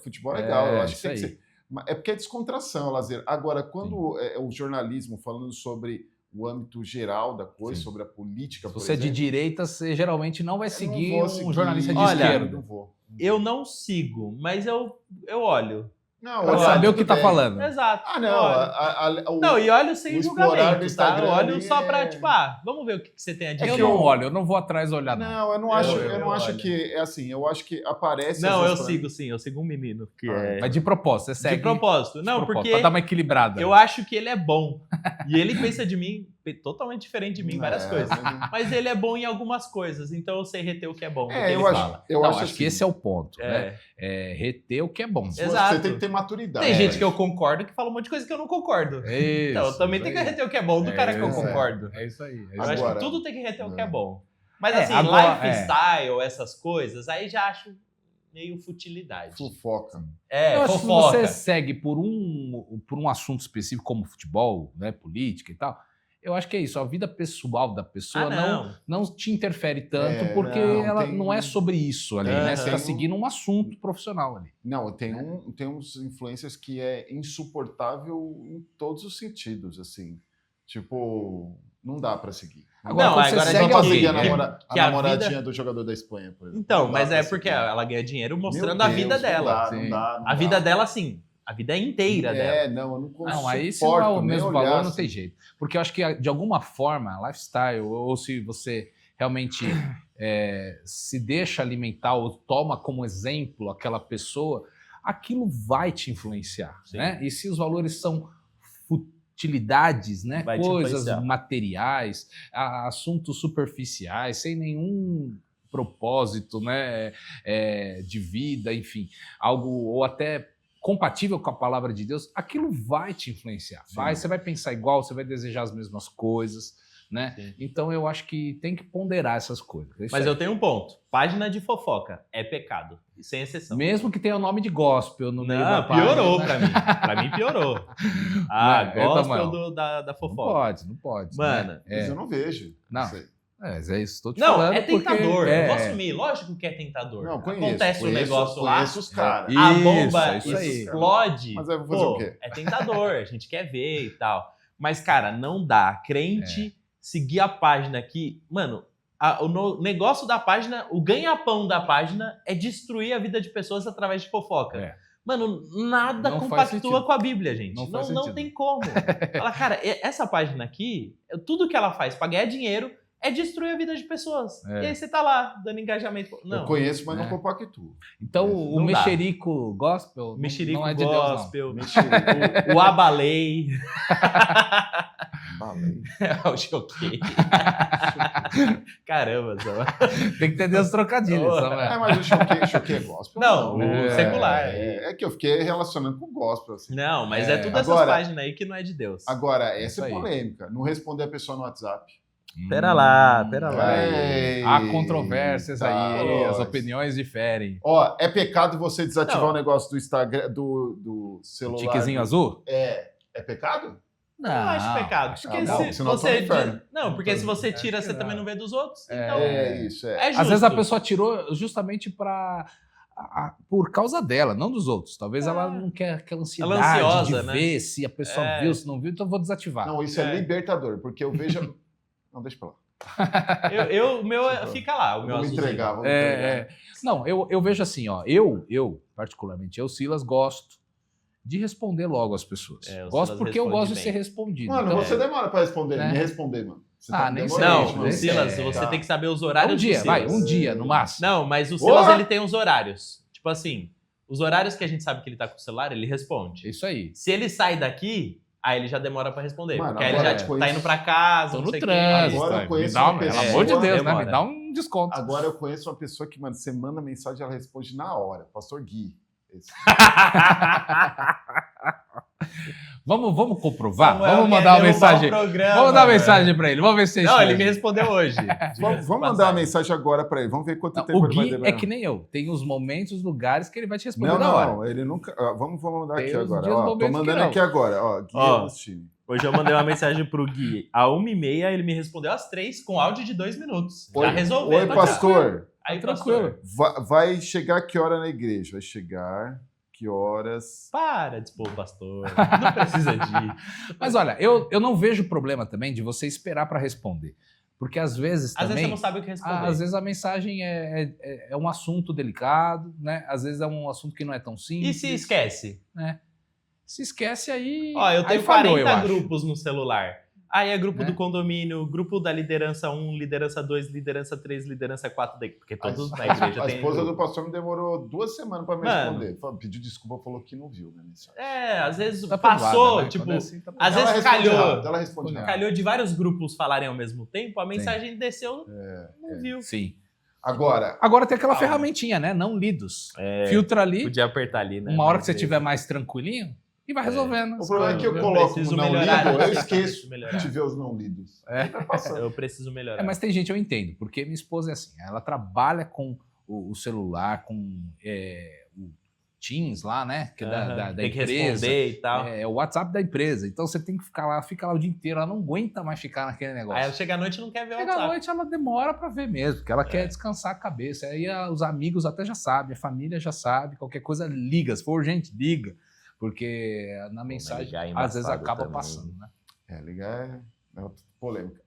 Futebol é legal. Eu acho que tem que isso ser. É porque é descontração, lazer. Agora, quando o jornalismo falando sobre o âmbito geral da coisa, Sim. sobre a política, Se por você é de exemplo, direita, você geralmente não vai seguir vou um seguir. jornalista de Olha, esquerda. Não vou. Eu não sigo, mas eu olho. Não, Pra olha, saber o que tudo tá bem. falando. Exato. Ah, eu não. olho. Não, e olho sem o explorar do julgamento, tá? Instagram Eu olho ali só pra, é- tipo, vamos ver o que você tem a dizer. Eu não olho, eu não vou atrás olhar, não. Não, eu não acho, Eu eu não acho olho. que é assim. Eu acho que aparece. Não, às eu vezes, sigo sim, eu sigo um menino que é... Mas de propósito, você segue. De propósito. de Não, propósito, porque pra dar uma equilibrada. eu acho que ele é bom. E ele pensa de mim totalmente diferente de mim em várias coisas. Mas ele é bom em algumas coisas, então eu sei reter o que é bom. do que ele eu acho, fala. eu Não, acho acho assim, que esse é o ponto, É. né? Reter o que é bom. Exato. Você tem que ter maturidade. Tem gente que eu concordo que fala um monte de coisa que eu não concordo. Isso, Então eu também isso tenho que aí. reter o que é bom do cara que eu isso, concordo. É isso aí. Eu acho Agora- que tudo tem que reter o que é bom. Mas É, assim, agora- lifestyle, essas coisas, aí já acho meio futilidade. Fofoca. Eu acho que se Fofoca. você segue por um assunto específico como futebol, né, política e tal, eu acho que é isso. A vida pessoal da pessoa não te interfere tanto, porque ela não é sobre isso ali, né? Você está seguindo um assunto profissional ali. Não, tem uns influencers que é insuportável em todos os sentidos, assim. Tipo, não dá pra seguir. Agora, Não, quando agora você a segue gente Não alguém, seguir a, né? Que a namoradinha vida- do jogador da Espanha, por exemplo. Então, Não dá mas pra é seguir. porque ela ganha dinheiro mostrando Meu a vida Deus, dela. Não dá. A vida dela, assim, a vida inteira dela. Não, eu não consigo. Não, aí se não é o mesmo olhar, valor, não assim. tem jeito. Porque eu acho que, de alguma forma, lifestyle, ou se você realmente se deixa alimentar ou toma como exemplo aquela pessoa, aquilo vai te influenciar, Sim. né? E se os valores são futilidades, né? Vai te Coisas influenciar. materiais, assuntos superficiais, sem nenhum propósito, né? De vida, enfim, algo ou até compatível com a palavra de Deus, aquilo vai te influenciar. Você vai pensar igual, você vai desejar as mesmas coisas, né? Sim. Então eu acho que tem que ponderar essas coisas. Isso Mas aí. eu tenho um ponto. Página de fofoca é pecado. Sem exceção. Mesmo que tenha o nome de gospel no meio da Não, página, piorou né? pra mim. Pra mim piorou. Gospel da Não fofoca. não pode. Mano, né? Mas eu não vejo. Não. Sei. Mas é isso, estou te Não, falando. é tentador. porque- Eu vou assumir. Lógico que é tentador. Não, conheço. Acontece um negócio lá. Conheço os caras. Isso, A bomba é isso aí. explode. Mas aí eu vou fazer o quê? É tentador, a gente quer ver e tal. Mas, cara, não dá. Crente seguir a página aqui. Mano, o negócio da página, o ganha-pão da página é destruir a vida de pessoas através de fofoca. É. Mano, nada Não faz compactua sentido. com a Bíblia, gente. Não Não, faz não sentido. tem como. Ela, cara, essa página aqui, tudo que ela faz pra ganhar dinheiro é destruir a vida de pessoas. É. E aí você tá lá, dando engajamento. Não. Eu conheço, mas não É. compactuo. Então o Não dá. mexerico gospel não- Mexerico não é de Deus, não. gospel, Mexerico. o abalei, Balei. o choquei. Caramba, Zé. Tem que entender os trocadilhos, Samuel. Mas o choquei é gospel? Não, o É. secular. É que eu fiquei relacionando com o gospel. Assim. Não, mas é tudo essas Agora- páginas aí que não é de Deus. Agora, essa Isso é aí. polêmica. Não responder a pessoa no WhatsApp. Pera lá. Há controvérsias aí, Eita, as nós. opiniões diferem. Ó, é pecado você desativar Não. o negócio do Instagram, do celular. Tiquezinho azul? É pecado? Não acho pecado. Porque não, se senão eu tô você no inferno. não, porque se você Acho tira, que você não. também não vê dos outros. É. Então, Isso, é justo. Às vezes a pessoa tirou justamente por causa dela, não dos outros. Talvez ela não quer aquela ansiedade Ela é ansiosa, de né? ver se a pessoa viu, se não viu, então eu vou desativar. Não, isso é É. libertador, porque eu vejo... Não, deixa pra lá. O meu fica lá, o meu Vamos azulzinho. entregar, vamos entregar. Não, eu vejo assim, ó. Eu particularmente, Silas, gosto de responder logo às pessoas. O Gosto Silas porque eu responde gosto de bem. ser respondido. Mano, Então, você demora pra responder, né? me responder, mano. Você Nem demorando, sempre. Não, mano. o Silas, É, você tá. tem que saber os horários um dia, do Silas. um dia, no máximo. Não, mas o Silas, Porra! ele tem uns horários. Tipo assim, os horários que a gente sabe que ele tá com o celular, ele responde. Isso aí. Se ele sai daqui, aí ele já demora pra responder. Mano, porque aí ele agora, já, tipo, tipo, tá isso- indo pra casa, Tô não no sei o quê. trânsito. Agora eu me conheço dá uma pelo pessoa- amor de Deus, né? demora. Me dá um desconto. Agora eu conheço uma pessoa que, mano, você manda mensagem e ela responde na hora. Pastor Gui. Esse- Vamos comprovar? Samuel Vamos quer mandar uma derrubar mensagem. o programa, Vamos dar uma mano. mensagem pra ele. Vamos ver se Não, ele me respondeu hoje. Vamos mandar uma mensagem agora pra ele. Vamos ver quanto tempo O ele vai Gui demorar. é que nem eu. Tem os momentos, lugares que ele vai te responder Não, na hora. não, ele nunca... ó, vamos mandar Tem aqui uns agora. dias, Ó, tô momentos que mandando não. aqui agora. Ó, Gui Ó. Agostini. Hoje eu mandei uma mensagem pro Gui às 1h30, ele me respondeu às 3 com áudio de 2 minutos. Já resolveu. Oi, pastor. Aí, Tranquilo. pastor, Vai chegar que hora na igreja? Vai chegar que horas? para de expor o pastor. Não precisa de... Mas olha, eu não vejo problema também de você esperar para responder. Porque às vezes Às também... vezes você não sabe o que responder. Às vezes a mensagem é um assunto delicado, né? Às vezes é um assunto que não é tão E simples. se esquece? Se esquece aí... Ó, eu tenho aí falhou, 40 eu acho. grupos no celular. Aí é grupo Né? do condomínio, grupo da liderança 1, liderança 2, liderança 3, liderança 4, porque todos na igreja A tem esposa grupo. do pastor me demorou 2 semanas pra me Mano. responder. Pediu desculpa, falou que não viu, né? mensagem. Às vezes Tá passou, privada, né? tipo, Quando é assim, tá às Ela vezes responde calhou. rápido, ela responde rápido. Calhou de vários grupos falarem ao mesmo tempo, a mensagem desceu, não viu. Sim. Agora, Agora tem aquela ferramentinha, né? Não lidos. Filtra ali, Podia apertar ali, né? uma hora Mas que você estiver mais tranquilinho, e vai resolvendo. o problema é que eu eu coloco preciso como não melhorar lido, eu isso, esqueço preciso melhorar. de ver os não lidos. Tá passando. Eu preciso melhorar. Mas tem gente, eu entendo, porque minha esposa é assim, ela trabalha com o celular, com o Teams lá, né? Que é da tem que empresa. responder e tal. É o WhatsApp da empresa. Então você tem que fica lá o dia inteiro. Ela não aguenta mais ficar naquele negócio. Aí ela chega à noite e não quer ver o Chega à WhatsApp. noite, ela demora pra ver mesmo, porque ela quer descansar a cabeça. Aí os amigos até já sabem, a família já sabe, qualquer coisa liga. Se for urgente, liga. Porque na mensagem, ligar é às vezes embaçado acaba também. passando, né? Ligar é polêmica.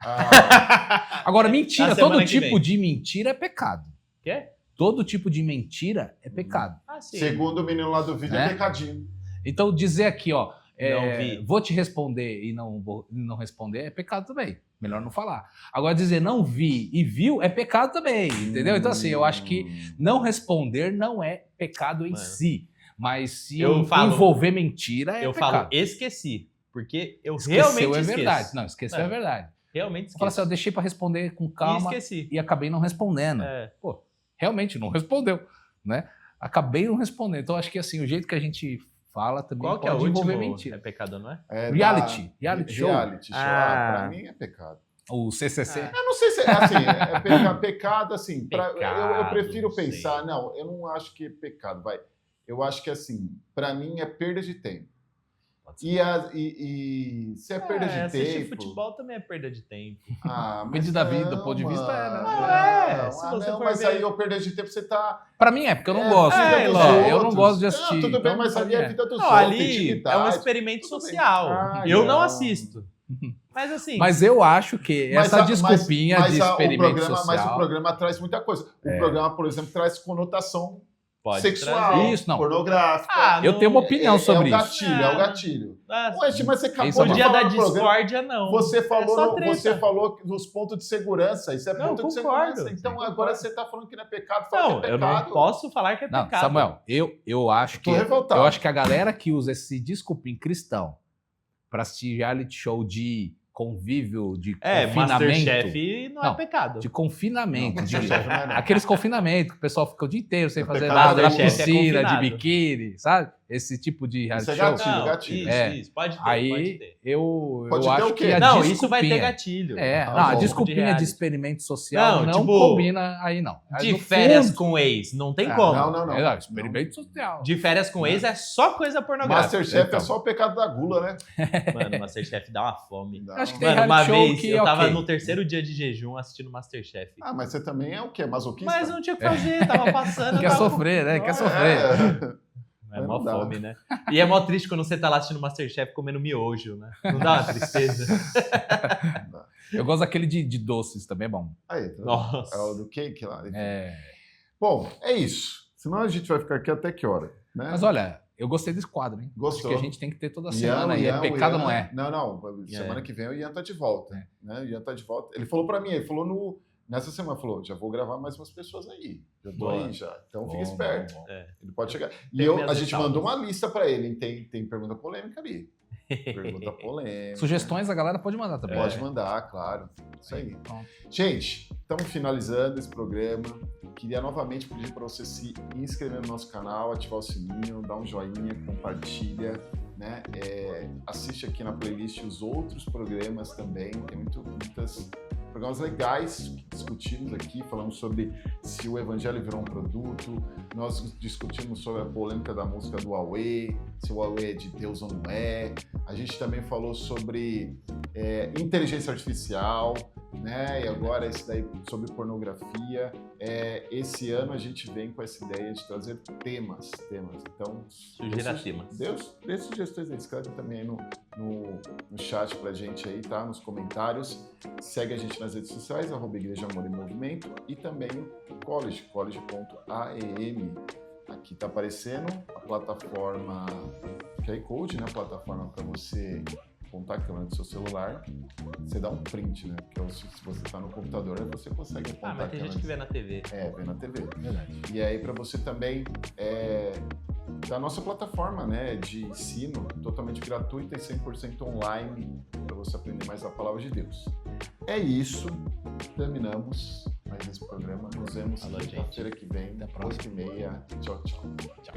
Agora, mentira, Na semana todo que tipo vem. de mentira é pecado. Quê? Todo tipo de mentira é pecado. Ah, sim. Segundo o menino lá do vídeo, Né? é pecadinho. Então, dizer aqui, ó, Não vi. vou te responder e não responder é pecado também. Melhor não falar. Agora, dizer não vi e viu é pecado também, entendeu? Então, assim, eu acho que não responder não é pecado em Mano. si. Mas se Eu falo- envolver mentira, é Eu pecado. falo esqueci, porque eu Esqueceu realmente é esqueço. verdade. Não, esqueceu é Não. verdade. Realmente Você fala assim, esqueço. eu deixei pra responder com E calma esqueci. e acabei não respondendo. É. Pô, realmente não respondeu, né? Acabei não respondendo. Então, acho que assim, o jeito que a gente fala também Qual que é o pode envolver último? mentira. É pecado, não é? Reality show. Reality show. Ah. Pra mim é pecado. O CCC. Ah. Eu não sei se é assim, pecado assim. Eu Pecado, prefiro não sei. pensar, não, eu não acho que é pecado, vai. Eu acho que assim, pra mim é perda de tempo. Pode ser. E se é perda de assistir tempo. futebol também é perda de tempo. Ah, Depende da vida, do ponto de vista, é, né? Não, é, se Não, você for mas ver- aí eu perder de tempo, você tá. Pra mim é, porque eu não É, gosto. vida é, dos lógico, eu não outros. gosto de assistir. Não, tudo bem, então, mas pra ali mim é vida dos Não, outros. ali é intimidade. um experimento Tudo bem. social. Ah, Eu não não. assisto. Mas assim, Mas eu acho que Mas essa a- desculpinha mas de a- experimento Mas o social... programa traz muita coisa. O programa, por exemplo, traz conotação pode sexual, trazer. Isso, não. pornográfica. Ah, Eu não- tenho uma opinião sobre é o isso. gatilho, é o gatilho. Ah, Ué, mas você acabou Isso, o de dia falar da no programa. discórdia, não. Você É falou, só treta. você falou nos pontos de segurança. Isso é Não, ponto de concordo. segurança. Então Sim, agora concordo. você está falando que não é pecado. Fala Não, que é eu pecado. não posso falar que é Não, pecado. Samuel, eu acho Tô que revoltado. eu acho que a galera que usa esse desculpinho cristão pra assistir reality show de convívio, de confinamento, Masterchef não é Não, pecado. de confinamento, Não, de, Masterchef não é, não. aqueles confinamentos que o pessoal fica o dia inteiro sem fazer pecado nada, na Masterchef é piscina, de confinado. biquíni, sabe? esse tipo de reality Isso é show. gatilho, Não, gatilho. Isso, pode ter, Aí pode ter. eu Pode ter acho o quê? que a Não, desculpinha, isso vai ter gatilho. É, Ah, não, a bom. desculpinha de reality. experimento social Não, não tipo, combina aí, não. Mas De no férias fundo- com ex, não tem Ah, como. Não. É, experimento social. De férias com ex é só coisa pornográfica. Masterchef Então. é só o pecado da gula, né? Mano, Masterchef dá uma fome. Não. Acho que tem Mano, uma reality show vez que eu é tava ok. no terceiro dia de jejum assistindo Masterchef. Ah, mas você também é o quê? Masoquista? Mas não tinha o que fazer, tava passando. Quer tava... sofrer, né? Quer É. sofrer. É Mas mó não dá. fome, né? E é mó triste quando você tá lá assistindo Masterchef comendo miojo, né? Não dá uma tristeza? Eu gosto daquele de doces também, é bom. Aí, tá vendo? Nossa. É o do cake lá. É. Bom, é isso. Senão a gente vai ficar aqui até que hora? Né? Mas olha, eu gostei desse quadro, hein? Gostou? Acho que a gente tem que ter toda Ian, semana aí. Ian, É pecado Ian, ou não é? Não. Semana que vem o Ian tá de volta. É. Né? O Ian tá de volta. Ele falou pra mim, ele falou nessa semana, falou, já vou gravar mais umas pessoas aí. Já tô Boa. aí já. Então Bom, fica esperto. bom, bom. É. Ele pode chegar. E Tem minhas a gente ressalvas. mandou uma lista pra ele, hein? Tem pergunta polêmica ali. Pergunta polêmica. Sugestões a galera pode mandar também. Pode mandar, claro. Isso aí. Pronto. Gente, estamos finalizando esse programa. Queria novamente pedir para você se inscrever no nosso canal, ativar o sininho, dar um joinha, compartilha, né? Assiste aqui na playlist os outros programas também. Tem muitos programas legais que discutimos aqui. Falamos sobre se o evangelho virou um produto. Nós discutimos sobre a polêmica da música do Huawei, se o Huawei é de Deus ou não é. A gente também falou sobre inteligência artificial, né? E agora esse daí sobre pornografia. Esse ano a gente vem com essa ideia de trazer temas. Então, Sugira temas. Deus, dê sugestões aí, escreve também aí no chat pra gente aí, tá? Nos comentários. Segue a gente nas redes sociais, @Igreja Amor e Movimento, e também o college.aem. Aqui tá aparecendo a plataforma QR Code, né? A plataforma para você apontar a câmera do seu celular. Você dá um print, né? Porque se você tá no computador, aí você consegue apontar Ah, mas a tem câmera. gente que vê na TV. Vê na TV. Verdade. E aí para você também da nossa plataforma, né, de ensino totalmente gratuita e 100% online para você aprender mais a palavra de Deus. É isso. Terminamos mais esse programa. Nos vemos Alô, quinta-feira que vem, Até a próxima. 8h30. Tchau, tchau. Tchau.